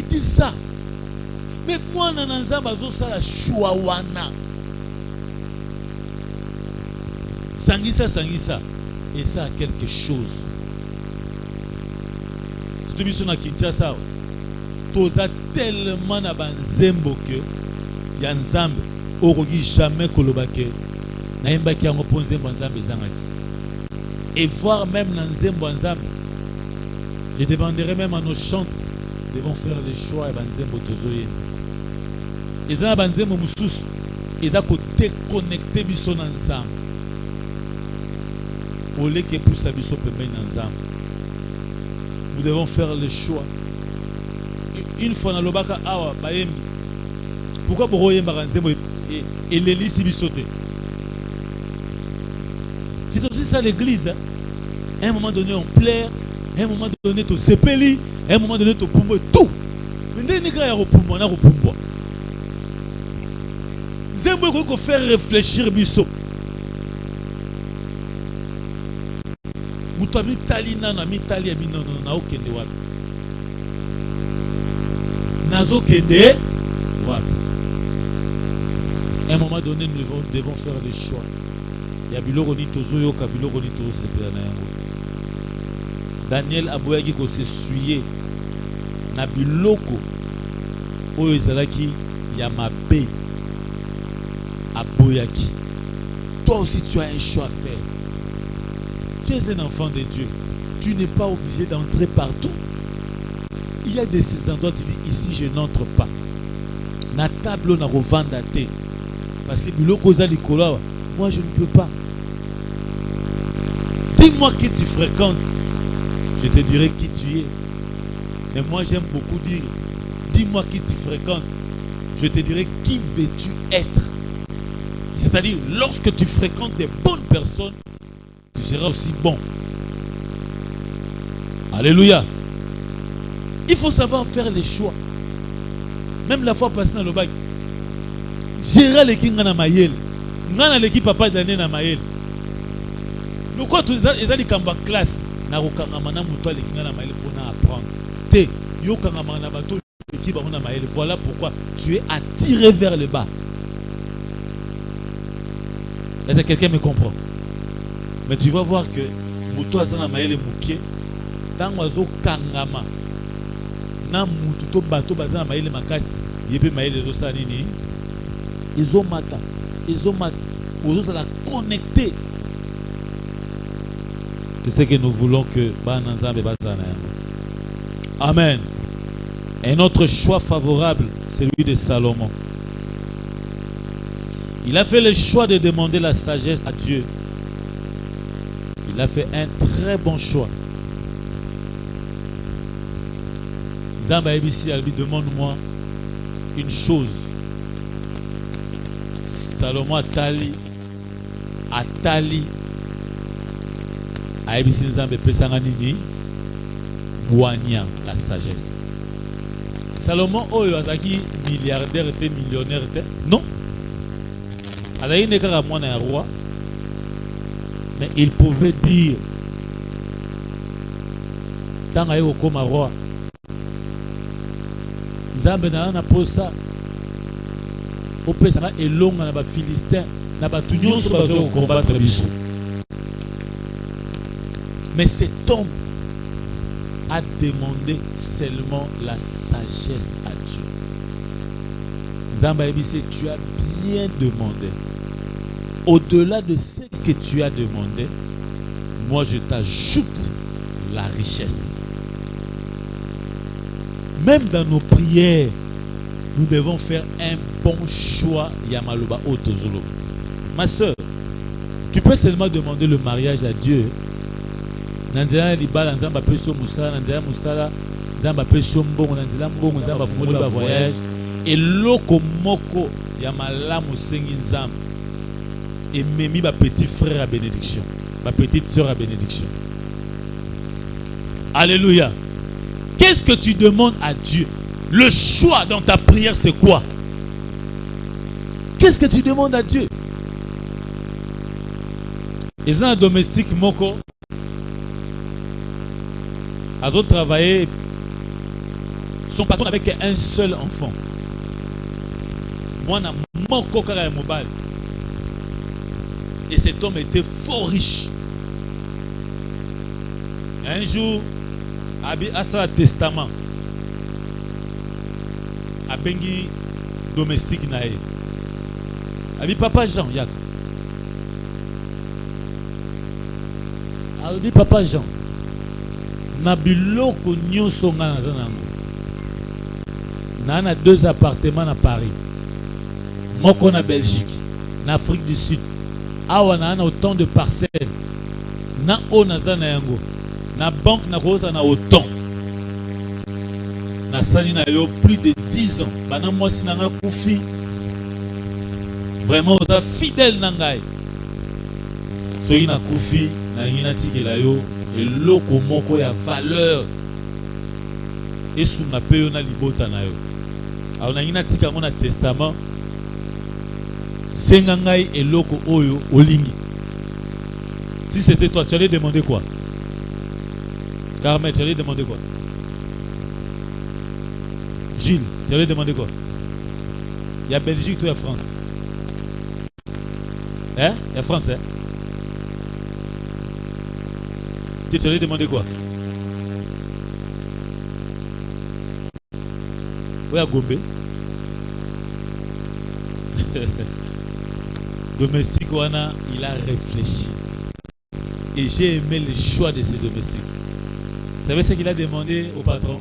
dit ça. Mais moi, la chouawana. Sangisa. Et ça a quelque chose. Si tu vis na Kinshasa, tu as tellement na banzembo que ya nzambe orogi jamais kolobake. Na yembaki yango ponze banzambe zangaki. Et voir même dans Nzembo Nzambe, je demanderai même à nos chantres, ils vont faire le choix et Nzembo Tozoye. Ils ont Nzembo Moussous, ils ont déconnecté Bisso Nzambe. Au lieu que pour sa Bisso Pembe Nzambe. Nous devons faire le choix. Une fois dans l'Obaka Awa, Bayem, pourquoi Boroye Nzembo et l'hélice Bissote? C'est aussi ça l'église. Hein? À un moment donné, on plaire. À un moment donné, tu sepeli. À un moment donné, tu pumbo tout. Mais dès que tu as repumbo, on a repumbo. C'est bon qu'on faire réfléchir biso. Mutami talina na mitali abi non na okende wapi. Nazo kende wapi. À un moment donné, nous devons faire des choix. Ya biloko ni tozoyo ka biloko ni tozo sepela na yango. Daniel aboyaki ko se suyer na biloko oyo ezalaki ya mabe aboyaki. Toi aussi tu as un choix à faire. Tu es un enfant de Dieu. Tu n'es pas obligé d'entrer partout. Il y a de ces endroits tu dis ici je n'entre pas. Na table na revanda te. Parce que biloko za likolo moi je ne peux pas. Dis-moi qui tu fréquentes, je te dirai qui tu es. Mais moi j'aime beaucoup dire, dis-moi qui tu fréquentes, je te dirai qui veux-tu être. C'est-à-dire, lorsque tu fréquentes des bonnes personnes, tu seras aussi bon. Alléluia. Il faut savoir faire les choix. Même la fois passée dans le bac, gérer l'équipe dans Mayel. Ngana l'équipe papa d'année na Mayel. Nous quoi tu les ali kamba classe na rokanga mana muto l'équipe na Mayel pour apprendre. Te yo kanga mana bato l'équipe na Mayel. Voilà pourquoi tu es attiré vers le bas. Est-ce que quelqu'un me comprend? Mais tu vas voir que muto azana Mayel mukie dans oiseau kangama na mutu to bato bazana Mayel makasi yebe Mayel zo sa nini izomata aux autres la connecter. C'est ce que nous voulons que Bananzambe Bazana. Amen. Un autre choix favorable, c'est celui de Salomon. Il a fait le choix de demander la sagesse à Dieu. Il a fait un très bon choix. Zamba Ebisi Albi, demande-moi une chose. Salomon Atali Aebisi Nzambe pesanga nini Boania la sagesse. Salomon oyo azaki milliardaire et millionnaire non. Azaki nekaka mwana ya roi. Mais il pouvait dire tanga yeko koma roi Nzambe na posa opesanga elonga na ba Philistin na ba tunyoso bazo combattre biso. Mais cet homme a demandé seulement la sagesse à Dieu. Nzamba Ebisi, tu as bien demandé. Au-delà de ce que tu as demandé, moi je t'ajoute la richesse. Même dans nos prières, nous devons faire un bon choix. Yamaloba Otozolo. Ma soeur, tu peux seulement demander le mariage à Dieu. Nanzera libala nzamba peso musala nanzera musala Nzamba pesho mbongo na nzela mbongo nzamba fumoli ba voyage et loko moko ya malamu sengi nzamba et memi ba petit frère à bénédiction, ba petite sœur à bénédiction. Alléluia. Qu'est-ce que tu demandes à Dieu? Le choix dans ta prière, c'est quoi? Qu'est-ce que tu demandes à Dieu? Et ça, un domestique moko a d'autres travaillé son patron avec un seul enfant. Moi, na moko kara mobile. Et cet homme était fort riche. Un jour, à sa testament, a bengi domestique nae. Abi papa Jean yak. Abi papa Jean. Na biloko nyoso nga na zanango. Na 2 appartements à Paris. Moko na Belgique, na Afrique du Sud. Awa na autant de parcelles. Na o na zanango. Na banque na rosa na autant. Na sali na yo plus de 10 ans. Bana moi si nanga koufi. Vraiment oza fidèle na ngai. Soki na koufi na ngina tikela yo eloko moko ya valeur. Esunga pe yo na libota na yo. Alors na ngina tika ngo na testament. Senga ngai eloko oyo olingi. Si c'était toi, tu allais demander quoi? Carmel, tu allais demander quoi? Gilles, tu allais demander quoi? Il y a Belgique, toi, il y a France. Hein? Il y a France, hein? Tu allais demander quoi? Où est Gombe? Domestique, il a réfléchi. Et j'ai aimé le choix de ces domestiques. Vous savez ce qu'il a demandé au patron?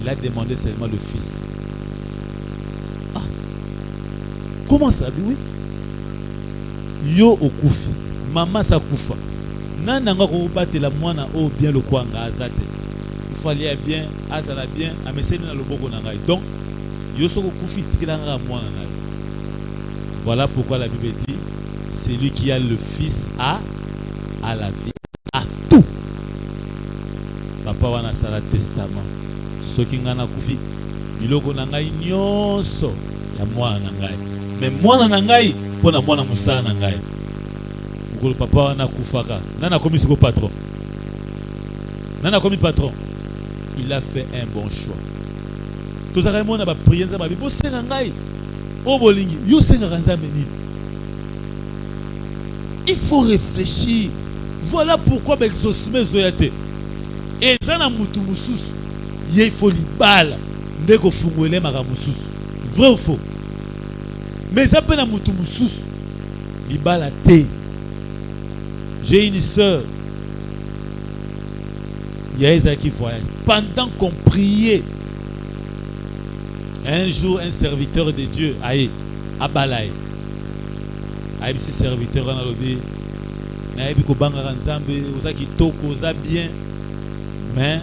Il a demandé seulement le fils. Ah, comment ça? Oui. Yo au koufi. Maman sa koufa. Nananga ko batela mwana o bien le kwanga azate. Il fallait bien, azala bien, ameseni na loboko na ngai. Donc, yo soko koufi tikilanga mwana na. Voilà pourquoi la Bible dit, c'est lui qui a le fils à la vie, à tout. Papa wana sala testament. Soki ngana kufi, biloko na ngai nyonso ya mwana na ngai. Mais mwana na ngai pona mwana musala na ngai. Ngolo papa wana kufaka. Nana komi siko patron. Nana komi patron. Il a fait un bon choix. Tous les gens ba prier nzamba bi bosenga ngai. O bolingi, yo senga nzambe nini? Il faut réfléchir. Voilà pourquoi l'exaucement zoyate. Et ça na mutu mususu. Il faut libala. Ndeko fungwele maka mususu. Vrai ou faux? Mais ça peut na mutu mususu. Libala te. J'ai une sœur. Il y a Isaac qui voyage. Pendant qu'on priait, un jour, un serviteur de Dieu, aïe, abalaye. Aïe, ce serviteur, on a l'obé. Aïe, ko banga nzambe, oza ki toko, oza bien. Mais,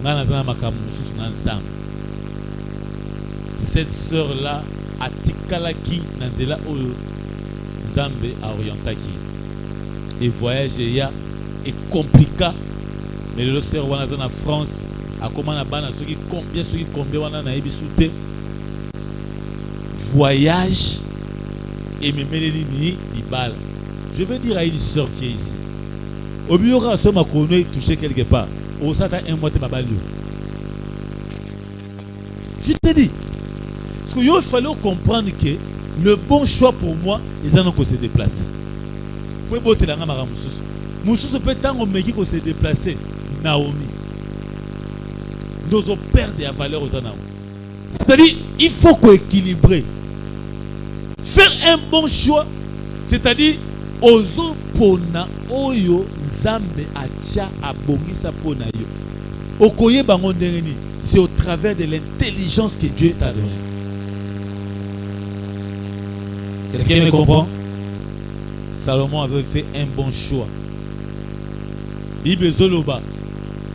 on a makamu sous nzambe. Cette sœur-là, a tikalaki, nanzela oyo, nzambe a orientaki. Et voyage est compliqué. Mais le sœur wana en France, a comment na bana ceux qui combien wana na ebisute. Voyage et me meleni ibal. Je veux dire à une sœur qui est ici. Au bureau à ce ma connu touché quelque part. Au sata un mois de babalio. Je te dis, parce qu'il fallait comprendre que le bon choix pour moi, ils en ont qu'à se déplacer. Pour botter la gamara mususu. Mususu peut tant meki qu'on se déplacer. Naomi. Nous avons perdu la valeur aux anneaux. C'est-à-dire, il faut équilibrer. Faire un bon choix, c'est-à-dire, ozo pona oyo zambe atia abongisa pona yo. Okoye bango ndengeni, c'est au travers de l'intelligence que Dieu t'a donné. Quelqu'un me comprend? Salomon avait fait un bon choix. Bible zoloba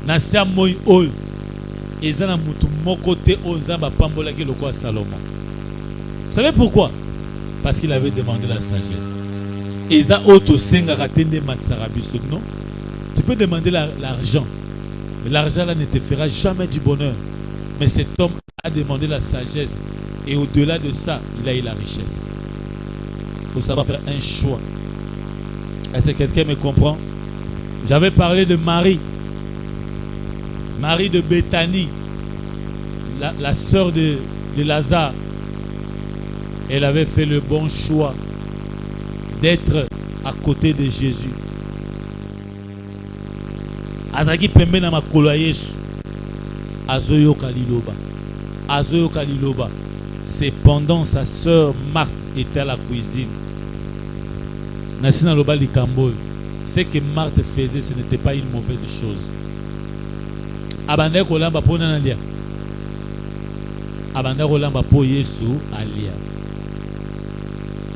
na sia moi oyo ezana mutu moko te onzamba pambola ki loko Salomon. Vous savez pourquoi? Parce qu'il avait demandé la sagesse. Eza auto senga katende matsarabiso, non? Tu peux demander l'argent, mais l'argent là ne te fera jamais du bonheur. Mais cet homme a demandé la sagesse et au-delà de ça, il a eu la richesse. Il faut savoir faire un choix. Est-ce que quelqu'un me comprend? J'avais parlé de Marie. Marie de Béthanie, la sœur de Lazare. Elle avait fait le bon choix d'être à côté de Jésus. Azaki pembe na makolo Yesu. Azoyo kaliloba. Azoyo kaliloba. Cependant, sa sœur Marthe était à la cuisine. Nasina loba likambo. Ce que Marthe faisait, ce n'était pas une mauvaise chose. Abanda kolamba po nanalia. Abanda kolamba po Yesu alia.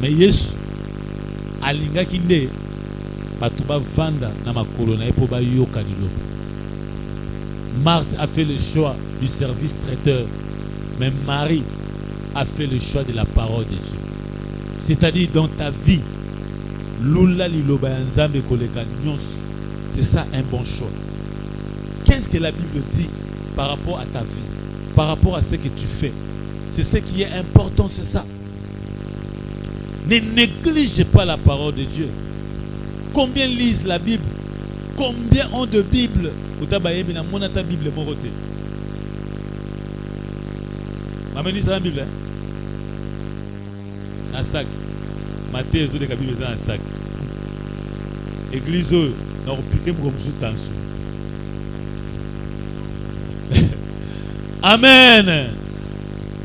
Mais Yesu alinga kinde batuba vanda na makolo na epo ba yoka liloba. Marthe a fait le choix du service traiteur, mais Marie a fait le choix de la parole de Dieu. C'est-à-dire dans ta vie, lula liloba nzambe koleka nyos. C'est ça un bon choix. Qu'est-ce que la Bible dit par rapport à ta vie, par rapport à ce que tu fais? C'est ce qui est important, c'est ça. Ne néglige pas la parole de Dieu. Combien lisent la Bible? Combien ont de Bible? Ta Bible moroté. Maman dit ça dans la Bible. Un sac. Matthieu de la Bible dans un sac. Église, on a piqué pour nous tension. Amen.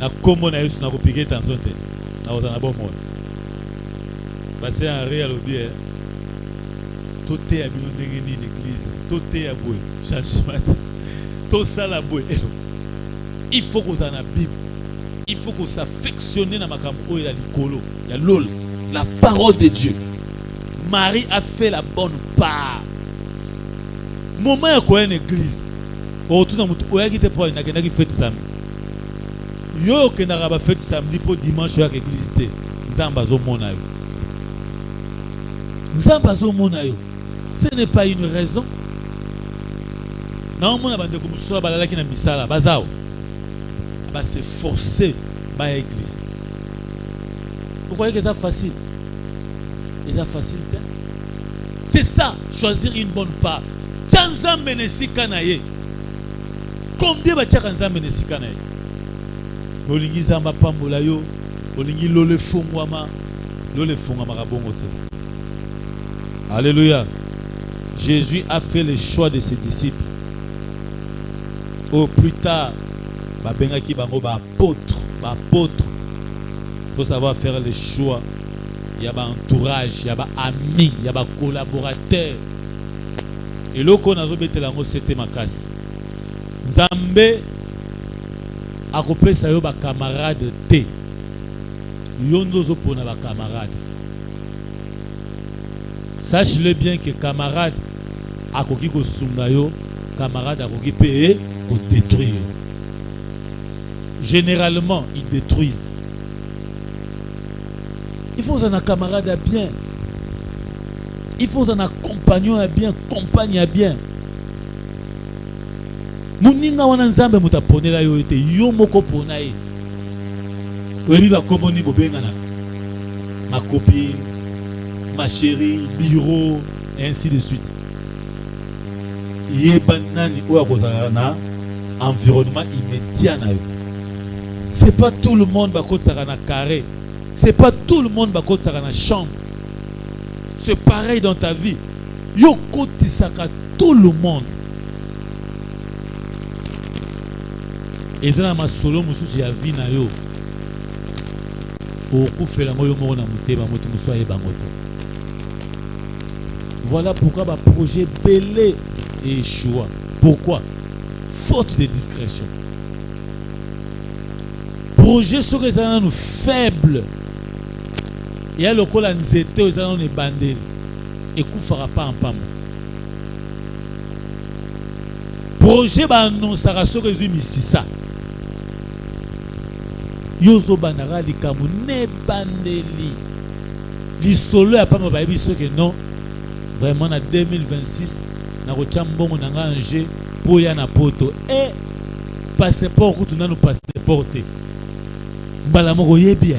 Na komo na Yesu na kopike tension te. Na ozana bon mot. Basé en réel au bien. Tout est à bilonner ni l'église. Tout est à boue. Changement. Tout ça la boue. Il faut qu'on ait la Bible. Il faut qu'on s'affectionne dans makambo ya likolo, ya lol, la parole de Dieu. Marie a fait la bonne part. Moment ya quoi une église. Autour dans oya qui te prend na kena ki fête samedi. Yo ke na ba fête samedi pour dimanche ya église te. Nzamba zo mona yo. Nzamba zo mona yo. Ce n'est pas une raison. Non, mon abandé comme ça balala ki na misala bazao. Bah c'est forcé par l'église. Vous croyez que c'est facile? C'est facile. C'est ça, choisir une bonne part. Chanzambe nesika na ye. Combien ba tchaka nzambe nesika na ye? Olingi zamba pambola yo, olingi lole fongwama, lole fongwama ka bongo te. Alléluia. Jésus a fait le choix de ses disciples. Au plus tard, bengaki bango ba apôtre. Il faut savoir faire le choix. Il y a un entourage, il y a un ami, il y a un collaborateur. Et là qu'on a rebêté la mot c'était ma casse. Nzambe a coupé ça yo ba camarade T. Yondo zo pona ba camarade. Sache-le bien que camarade a koki ko sunga yo, camarade a koki payer pour détruire. Généralement, ils détruisent. Il faut un camarade à bien. Il faut un compagnon à bien, compagne à bien. Muninga wana nzambe mutaponela yo ete yo moko pona ye. Oyebi ba komoni bobenga na ma copine, ma chérie, bureau, et ainsi de suite. Yeba nani oya kozala na environnement immédiat na yo. C'est pas tout le monde qui a un carré. C'est pas tout le monde qui a une chambre. C'est pareil dans ta vie. Yo kotisaka tout le monde. Et c'est là ma solo mususu ya vie na yo. Okufela ngo yo moko na muteba moto musu aye bangote. Voilà pourquoi ba projet belé et échoua. Pourquoi? Faute de discrétion. Projet sur les gens faibles. Il y a le col en zété aux gens bandés. Et coup fera pas en pam. projet ba annonçera ce que j'ai mis ça. Yozo banara likamu ne bandeli. Li solo ya pas ba biso que non. Vraiment en 2026 na ko chambongo na nganje po ya na poto et passeport ko tuna no passeport. Mbala moko yebi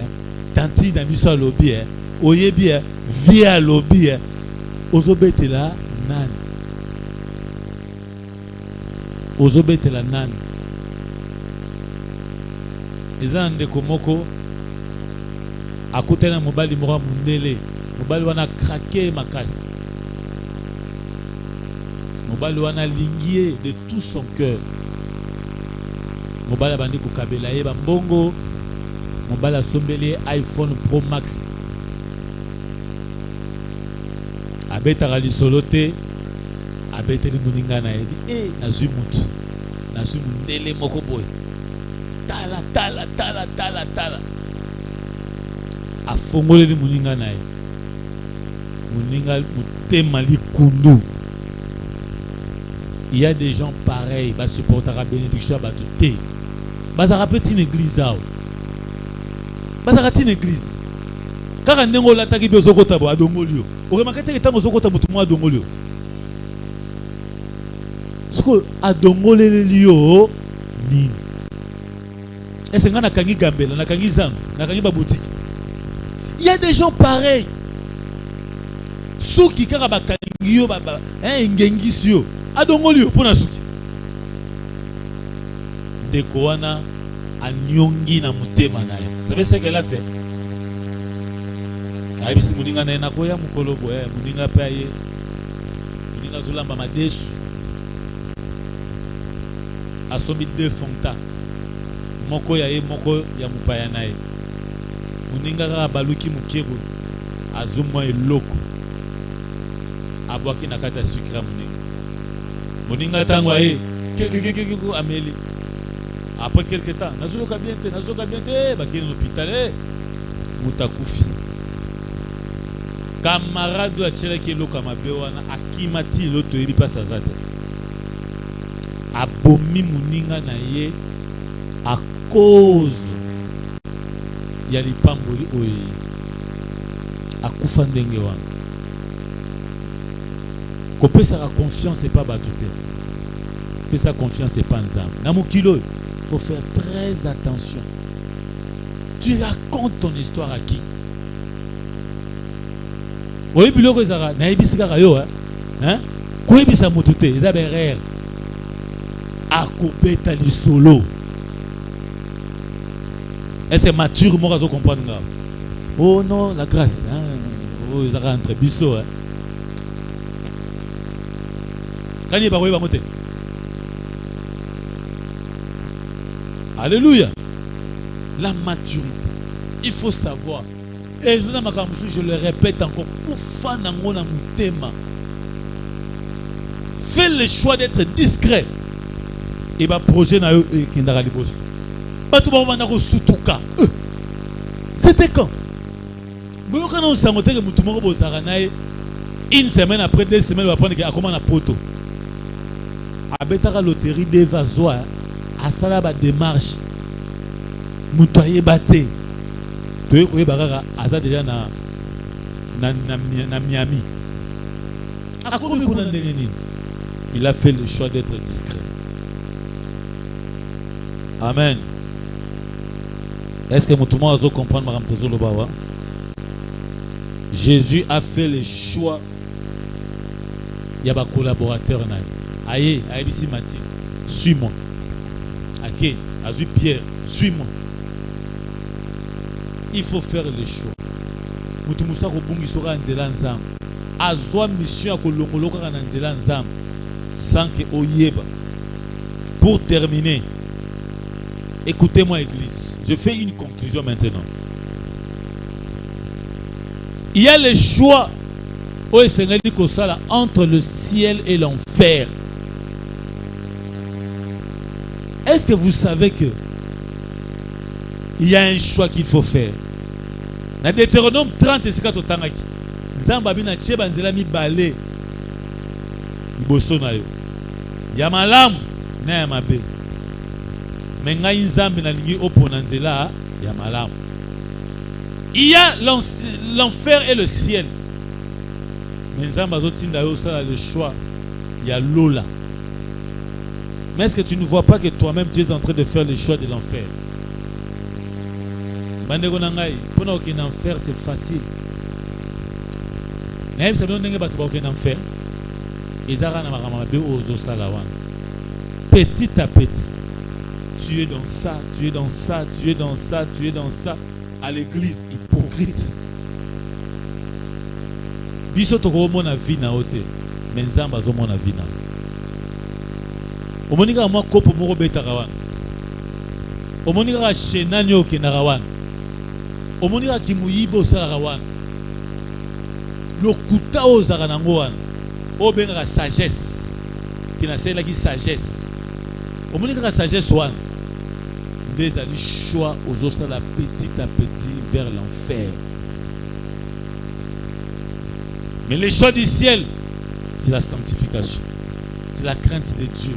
tanti na biso lobi oyebi via lobi ozobetela nani. Ozobetela nani. Eza ndeko moko akutana mobali moko mundele mobali wana craqué makasi mobali wana lingié de tout son cœur mobali bandi kokabela ye bambongo mobali asombeli iPhone Pro Max abetaka lisolo te abeteli moninga na yebi nazwi mutu nazwi mundele moko boye tala afongoleli moninga na ye moninga motema likundu. Il y a des gens pareils qui supportent la bénédiction à Batoute. Ils ont une église. Ils ont une église. Car on a un attaque de Zokotabo à Dongolio. On remarque que les Zokotabo tout le monde à Dongolio. Ce que à Dongolio, ni. Et c'est un Nakangi Gambela, Nakangi Zam, Nakangi Babouti. Il y a des gens pareils. Ceux qui Karabakangi, Ngengisio. Adongolio pour nasuki ndeko wana anyongi na mutema naye. Vous savez ce qu'elle a fait? Ayibisi muninga na nakoya mukolo boye muninga paye muninga zulamba madesu asomi deux fonta moko ya ye moko ya mupaya naye muninga ka baluki mukebo azumwa eloko abwaki na kata sucre muninga moninga tango aye kekekekeko ameli après quelque temps nazoka bien te bakini l'hôpital mutakufi camarade a tchela ki loka mabe wana akimati loto yebi pasa zate abomi moninga na ye à cause ya lipamboli oye akufa ndenge wana. Kopesa la confiance et pas batute. Kopesa confiance et pas nzambe. Na mukilo, il faut faire très attention. Tu racontes ton histoire à qui? Oui, biloko ezara na ebisika kayo hein? Ko ebisa motute, eza berere. Akobeta lisolo. Est-ce que mature mo kazo comprendre nga? Oh non, la grâce hein. Oh, ezara entre biso hein. Alléluia. La maturité. Il faut savoir. Et je le répète encore. Fais le choix d'être discret. Et bah projet na yo kindara libos. Batu ba na ko sutuka. C'était quand? Bon quand on s'amote que mutu moko bozara nae une semaine après 2 semaines on va prendre à comment na poto. Abetaka loterie de vazoa à sala ba démarche mutoye baté to ko barara aza déjà na Miami. Il a fait le choix d'être discret. Amen. Est-ce que tout le monde comprend Madame Tozolo Bawa? Jésus a fait le choix. Il y a des collaborateurs. Aïe, aïe, ici Mathilde, suis-moi. Ok, Azu Pierre, suis-moi. Il faut faire le choix. Mutumoussa Robungi sera en Zélan Zam. Azwa mission à Kolongoloka en Zélan Zam. Sans que Oyeba. Pour terminer, écoutez-moi, Église. Je fais une conclusion maintenant. Il y a le choix entre le ciel et l'enfer. Est-ce que vous savez que il y a un choix qu'il faut faire? Dans Deutéronome 30 et 4 tangaki. Zambabi na cheba nzela mi balé. Iboso na yo. Ya malamu na ya mabe. Mais ngai nzambe na lingi opona nzela ya malamu. Il y a l'enfer et le ciel. Mais nzambe azotinda yo sala le choix. Il y a l'eau. Mais est-ce que tu ne vois pas que toi-même tu es en train de faire le choix de l'enfer? Bandeko nangai, pona okina enfer c'est facile. Même si on n'est pas okina enfer, ezara na makama be ozo sala wana. Petit à petit, tu es dans ça, tu es dans ça, tu es dans ça, tu es dans ça. À l'église, hypocrite. Biso toko mona vie na ote, mais nzamba zo mona vie na. Omonika mwa kopo moko betaka wana. Omonika ka shenani okendaka wana. Omonika kimuyibo osalaka wana. Lokuta ozaka nango wana. Obengaka sagesse. Kinaselaki sagesse. Omonika ka sagesse wana. Des ali choix ozosala petit à petit vers l'enfer. Mais les choix du ciel, c'est la sanctification. C'est la crainte de Dieu.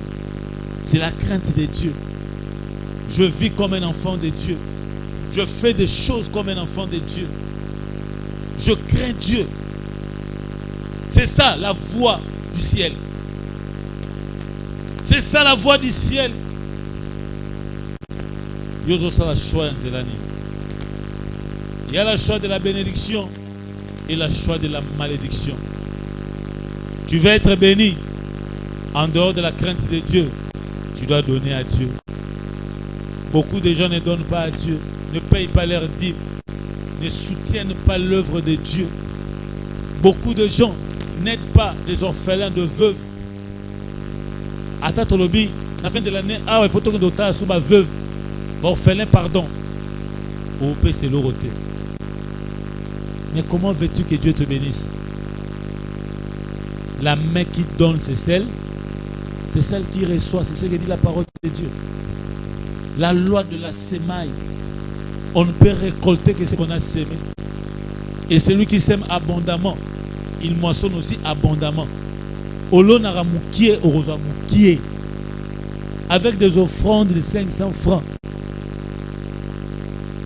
C'est la crainte de Dieu. Je vis comme un enfant de Dieu. Je fais des choses comme un enfant de Dieu. Je crains Dieu. C'est ça la voie du ciel. C'est ça la voie du ciel. Il y a le choix de la bénédiction et le choix de la malédiction. Tu veux être béni en dehors de la crainte de Dieu. Tu dois donner à Dieu. Beaucoup de gens ne donnent pas à Dieu, ne payent pas leurs dîmes, ne soutiennent pas l'œuvre de Dieu. Beaucoup de gens n'aident pas les orphelins de veuves. À Tatolobi, à la fin de l'année, il faut que tu sois veuve. Orphelin, pardon. Au paix, c'est l'oroté. Mais comment veux-tu que Dieu te bénisse? La main qui donne, c'est celle qui reçoit. C'est ce que dit la parole de Dieu. La loi de la semaille. On ne peut récolter que ce qu'on a semé. Et celui qui sème abondamment, il moissonne aussi abondamment. Avec des offrandes de 500 francs.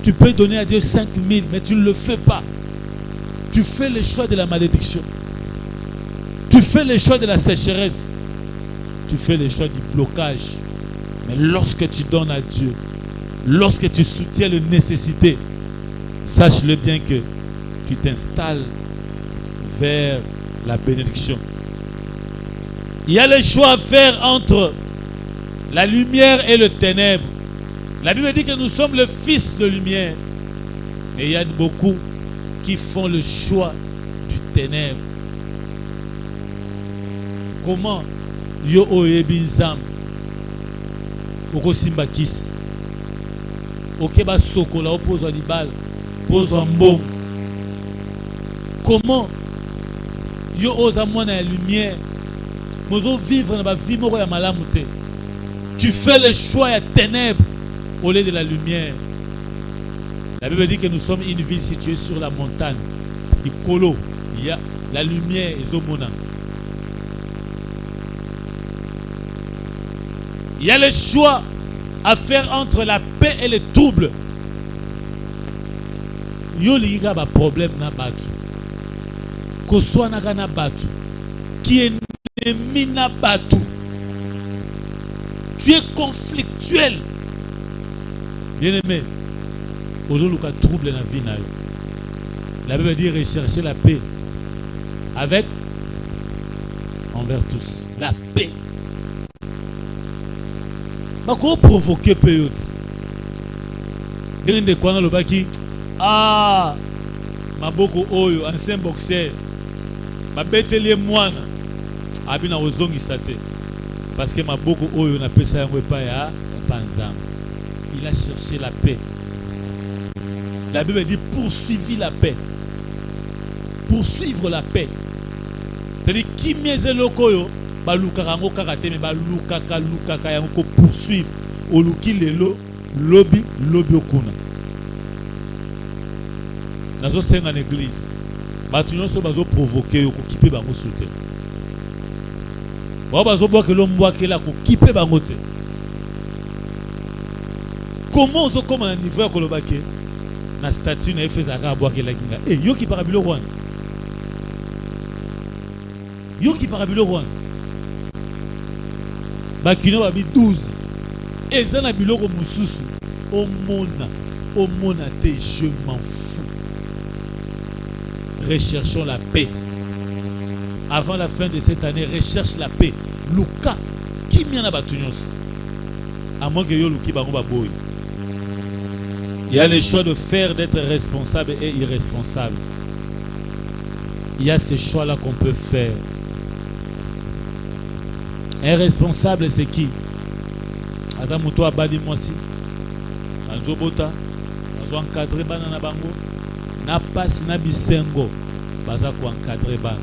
Tu peux donner à Dieu 5000, mais tu ne le fais pas. Tu fais le choix de la malédiction. Tu fais le choix de la sécheresse. Tu fais le choix du blocage. Mais lorsque tu donnes à Dieu, lorsque tu soutiens les nécessités, sache-le bien que tu t'installes vers la bénédiction. Il y a le choix à faire entre la lumière et le ténèbre. La Bible dit que nous sommes le fils de lumière. Et il y a beaucoup qui font le choix du ténèbre. Comment yo oyebi nzambe okosimba kisi okeba sokola opozwa libala pozwa mbongo? Comment yo oza mwana ya lumière mozo vivre na ba vie moko ya malamu te? Tu fais le choix ya ténèbre au lieu de la lumière. La Bible dit que nous sommes une ville située sur la montagne. Ikolo, il y a la lumière ezomona. Il y a le choix à faire entre la paix et le trouble. Yo liga ba problème na batu. Koswa na kana batu. Qui est ennemi na batu. Tu es conflictuel. Bien-aimé, aujourd'hui, il y a trouble dans la vie. La Bible dit rechercher la paix avec envers tous. La paix. Comment provoquer paix? Il y a des gens qui disent ah, Maboko Oyo, ancien boxeur, Mabetele Moana, Abina Ozongi Sate. Parce que Maboko Oyo n'a pas ça, il a cherché la paix. La Bible dit poursuivre la paix. Poursuivre la paix. C'est-à-dire qui mieze lokoyo balukarango karate me balukaka lukaka yango poursuivre oluki lelo lobi okuna. Nazo senga en église. Batu nyonso bazo provoquer yo ko kipe bango soute. Ba bazo boa ke lo mbwa ke la ko kipe bango te. comment on comme un niveau à Kolobake na statue na fait à boire que la ginga eh yo qui parabilo rwanda yo qui parabilo rwanda bakino babi 12 eza na biloko mususu omona te je m'en fous. Recherchons la paix avant la fin de cette année. Recherche la paix. Luka qui m'y en a batunios à moins que yo luki bango baboy. Il y a le choix de faire, d'être responsable et irresponsable. Il y a ces choix là qu'on peut faire. Un responsable c'est qui? Azamuto abali mwasi Anzobota Azo encadrer bana na bango na pasi na bisengo baza ko encadrer bana.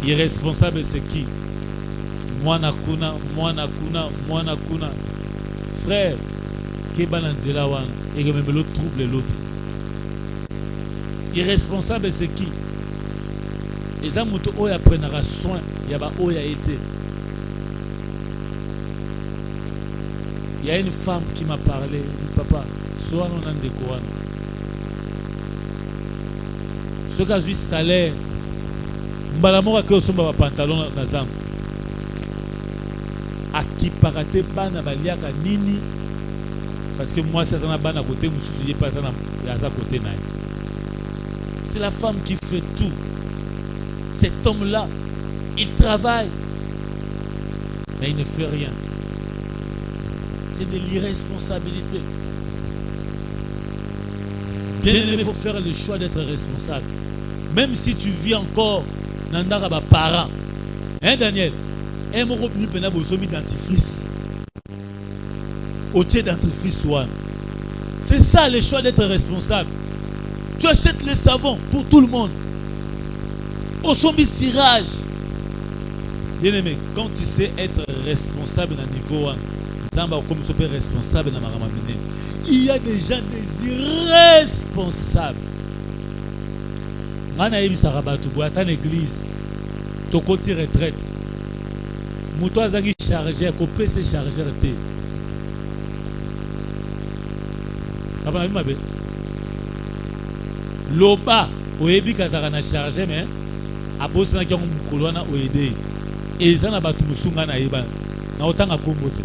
Irresponsable c'est qui? Mwana kuna frère ke bana nzela wana et même le trouble lobi. Irresponsable c'est qui? Ezamuto oya prenera soin ya ba oya été. Il y a une femme qui m'a parlé, papa, soit on a des courants. Ce cas où salaire, mbalamora que son pantalon na zam. A qui parate bana baliaka nini parce que moi c'est un bana côté mususu pas ça à côté naï. C'est la femme qui fait tout. Cet homme-là, il travaille mais il ne fait rien. C'est de l'irresponsabilité. Bien aimé, il faut faire le choix d'être responsable. Même si tu vis encore dans un parent. Hein Daniel? Un mot revenu pendant que vous avez dentifrice. Au tiers dentifrice one. C'est ça le choix d'être responsable. Tu achètes le savon pour tout le monde. Au sombi cirage. Bien aimé, quand tu sais être responsable dans le niveau 1, comme responsable dans il y a des gens des irresponsables. Mana yebi sarabatu boata l'église. To côté retraite. Muto azaki chargeur ko PC chargeur té. Abana bimabe. Loba oyebi kazaka na chargeur mais abosana ki ngolwana oyede. Ezana batu musunga na yeba. Na otanga kombote.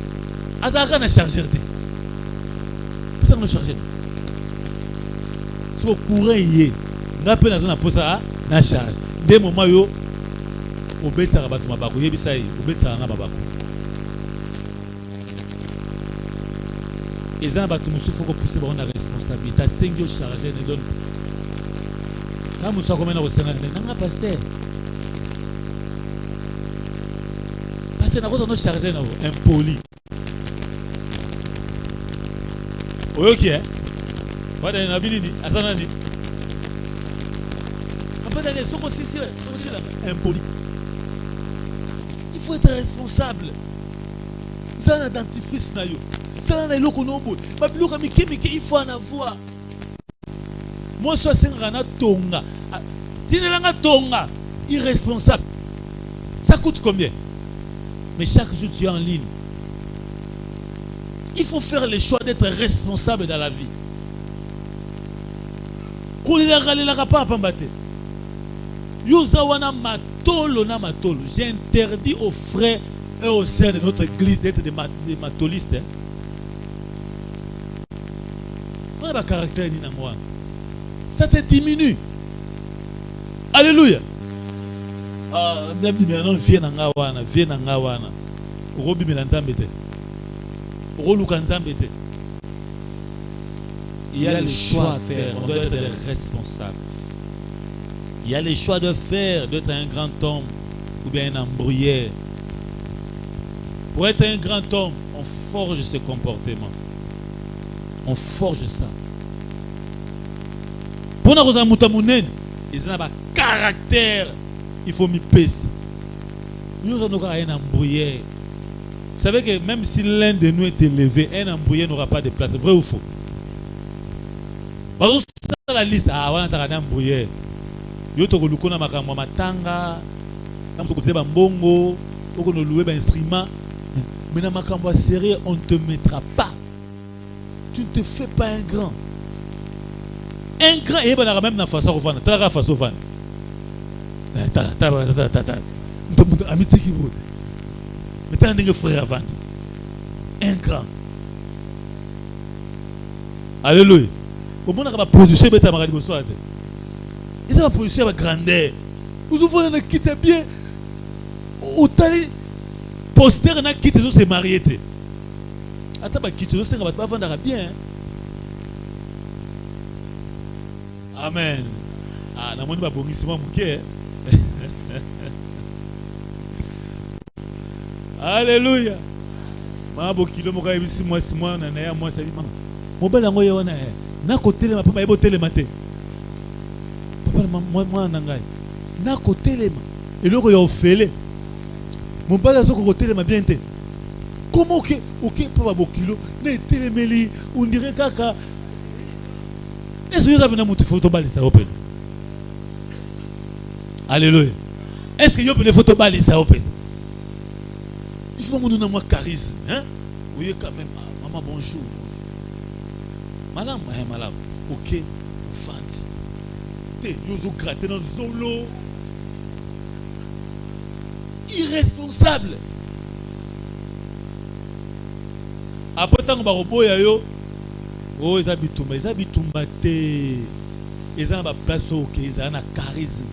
Azaka na chargeur té. Ça no chargeur. So courant yé. Ngape na zana posa na charge. Des moments yo obetsa batu mabako yebisa yi obetsa na babako. Ezana batu musufu ko pousser ba on a responsabilité. Ta sengyo chargeur ne donne. Quand musa ko mena ko senga na pasteur. Parce que na ko no chargeur na impoli. Ok, hein? Voilà, il y a un attendez. Après, impoli. Il faut être responsable. Ça, un dentifrice, ça, un loconombo. Il faut en avoir. Moi, je suis un tonga. Tinelanga tonga. Irresponsable. Ça coûte combien? Mais chaque jour, tu es en ligne. Il faut faire le choix d'être responsable dans la vie. J'ai interdit aux frères et aux sœurs de notre église d'être des matolistes. On a un caractère. Ça te diminue. Alléluia. Il y a le choix à faire, on doit être responsable. Il y a le choix de faire, d'être un grand homme ou bien un embrouilleur. Pour être un grand homme, on forge ce comportement. On forge ça. Pour nous avoir un caractère, il faut m'y pèser. Nous avons un embrouilleur. Vous savez que même si l'un de nous est élevé, un embrouillé n'aura pas de place. Vrai ou faux? Parce que la liste, on a un embrouillé. Yo to ko na makamwa matanga, na mso ko tseba mbongo, oko no louer ba instrument. Mais dans ma cambo sérieux, on ne te mettra pas. Tu ne te fais pas un grand. Un grand, et ben même dans face au fan, t'as la face au fan. Mais t'as un frère avant. Un grand. Alléluia. Au moins, on a position, mais t'as marqué le soir. Ils ont position avec grandeur. Nous ouvrons un qui c'est bien. Au tali, poster un qui c'est marié. Attends, bah, qui c'est va pas vendre bien. Amen. Ah, n'a pas bon ici, moi, mon cœur. Alléluia. Ma bo kilo mo ka bisi moi na na ya moi ça dit maman. Mo bala ngo yona na côté le ma papa ebo tele mate. Papa moi na ngai. Na côté le ma. Et le yo fele. Mo bala zo ko tele ma bien te. Comment OK papa bo kilo na tele meli on dirait kaka. Est-ce que vous avez une photo balisa open? Alléluia. Est-ce que vous avez une photo balisa open? Il faut que nous ayons un charisme. Hein? Oui, quand même. Maman, bonjour. Madame, madame. Ok. Fancy. Vous avez gratté dans le zolo. Irresponsable. Après, tant que vous avez yo. Oh, ils habitent tout. Ils habitent tout. Ils ont une place où ils ont un charisme.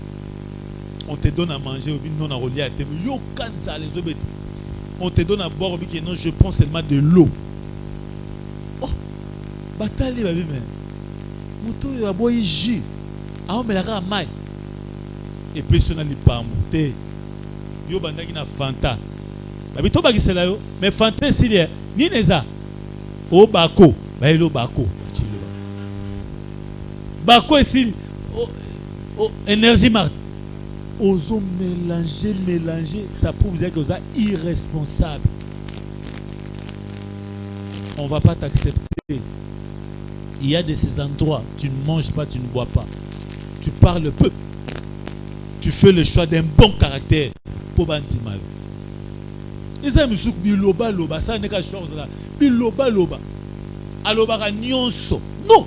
On te donne à manger. Non, on a relié à tes. Yo, quand ça les obéit. On te donne à boire, non, je prends seulement de l'eau. Oh, bataille, ma vie, mais. Mouto, il a boire jus. Ah, on me l'a ramaille. Et puis, si on a l'ipam, yo, bandaki na Fanta. Mais toi, c'est là, mais Fanta, c'est là. Ni neza. Oh, bako. Bah, il est bako. Bako, c'est oh, énergie marque. Osons mélanger, ça prouve que vous êtes irresponsable. On ne va pas t'accepter. Il y a de ces endroits, tu ne manges pas, tu ne bois pas. Tu parles peu. Tu fais le choix d'un bon caractère pour bâtir mal. Les amis, biloba loba, ça n'est qu'à chose là. Biloba loba. Aloba nyonso. Non.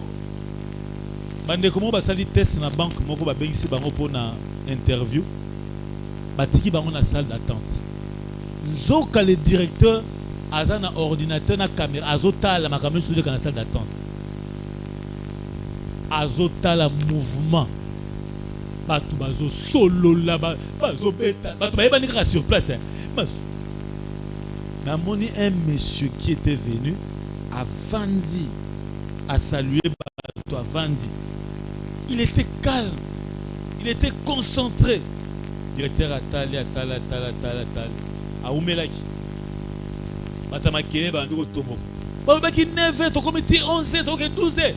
Bande comment va salir test na banque moko ba bengisi bango pour na interview. Batiki bango na salle d'attente. Nzoka le directeur aza na ordinateur na caméra azota la makamé sur la salle d'attente. Azota la mouvement. Batu bazo solo là bazo beta. Batu ba nika sur place. Na moni un monsieur qui était venu a vendi a salué Batu a vendi. Il était calme. Il était concentré. Directeur Atali. A Oumelaki. Batama Kene Bandou Tomo. Babaki 9h, ton comité 11h, ton 12h.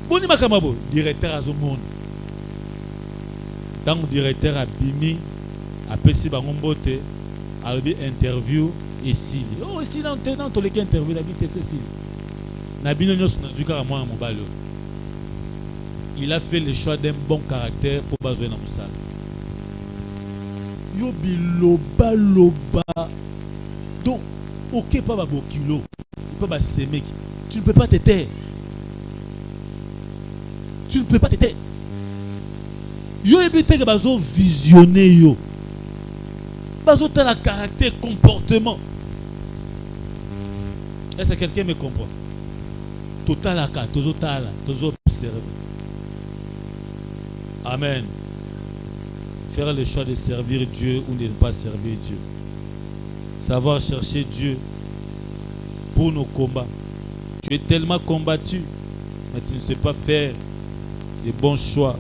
Boni Makamabo. Directeur Azomon. Dans le directeur a Bimi, a Pessi Bangombote, a eu interview ici. Oh, ici, dans tous les cas, interview, la vie, c'est Cécile. Nabino Nyos n'a du carrément à mon ballon. Il a fait le choix d'un bon caractère pour baser dans Moussa. Yo biloba loba. Donc, ok, pas ba kilo, pas ba semek. Tu ne peux pas te taire. Tu ne peux pas te taire. Yo ebite que bazo visionner yo. Bazo t'as la caractère, comportement. Est-ce que quelqu'un me comprend? Total à cas, total, toujours observer. Amen. Faire le choix de servir Dieu ou de ne pas servir Dieu. Savoir chercher Dieu pour nos combats. Tu es tellement combattu, mais tu ne sais pas faire les bons choix.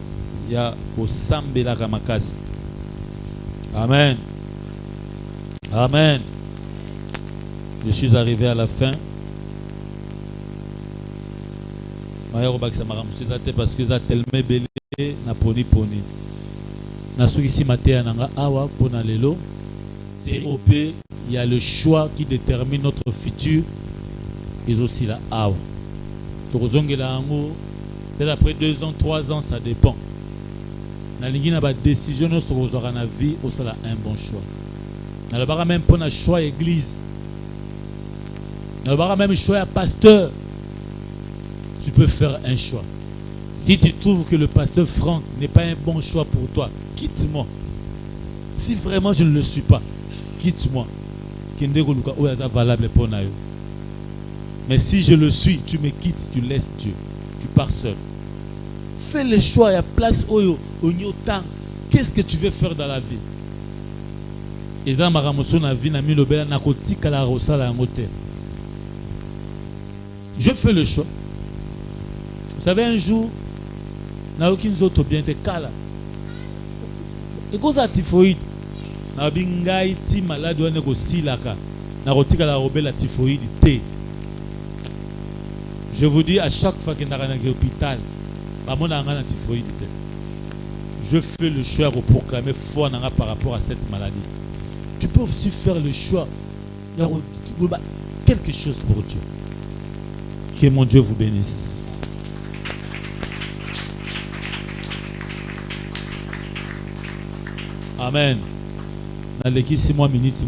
Il y a au Sambe la Ramakas. Amen. Amen. Je suis arrivé à la fin. Parce que ça tellement belé na poni. Na ici matin nanga awa pona lelo. COP, il y a le choix qui détermine notre futur. Et aussi la awa. Tozongela ango. Après 2 ans, 3 ans, ça dépend. Na lingi na ba décision sur na vie, au sala un bon choix. N'a pas même pour un choix église. N'a pas même choix à pasteur. Tu peux faire un choix. Si tu trouves que le pasteur Franck n'est pas un bon choix pour toi, quitte-moi. Si vraiment je ne le suis pas, quitte-moi. Valable pour nous. Mais si je le suis, tu me quittes, tu laisses Dieu. Tu pars seul. Fais le choix et à place au temps. Qu'est-ce que tu veux faire dans la vie? Je fais le choix. Vous savez, un jour, na aucune autre bien te cala. Et cause à typhoïde, na bingai ti malade ou nego silaka, na rotika la robe la typhoïde té. Je vous dis à chaque fois que na à l'hôpital, ba mon na na typhoïde té. Je fais le choix pour proclamer foi nanga par rapport à cette maladie. Tu peux aussi faire le choix quelque chose pour Dieu. Que mon Dieu vous bénisse. Amen. Dans les 6 mois minutes,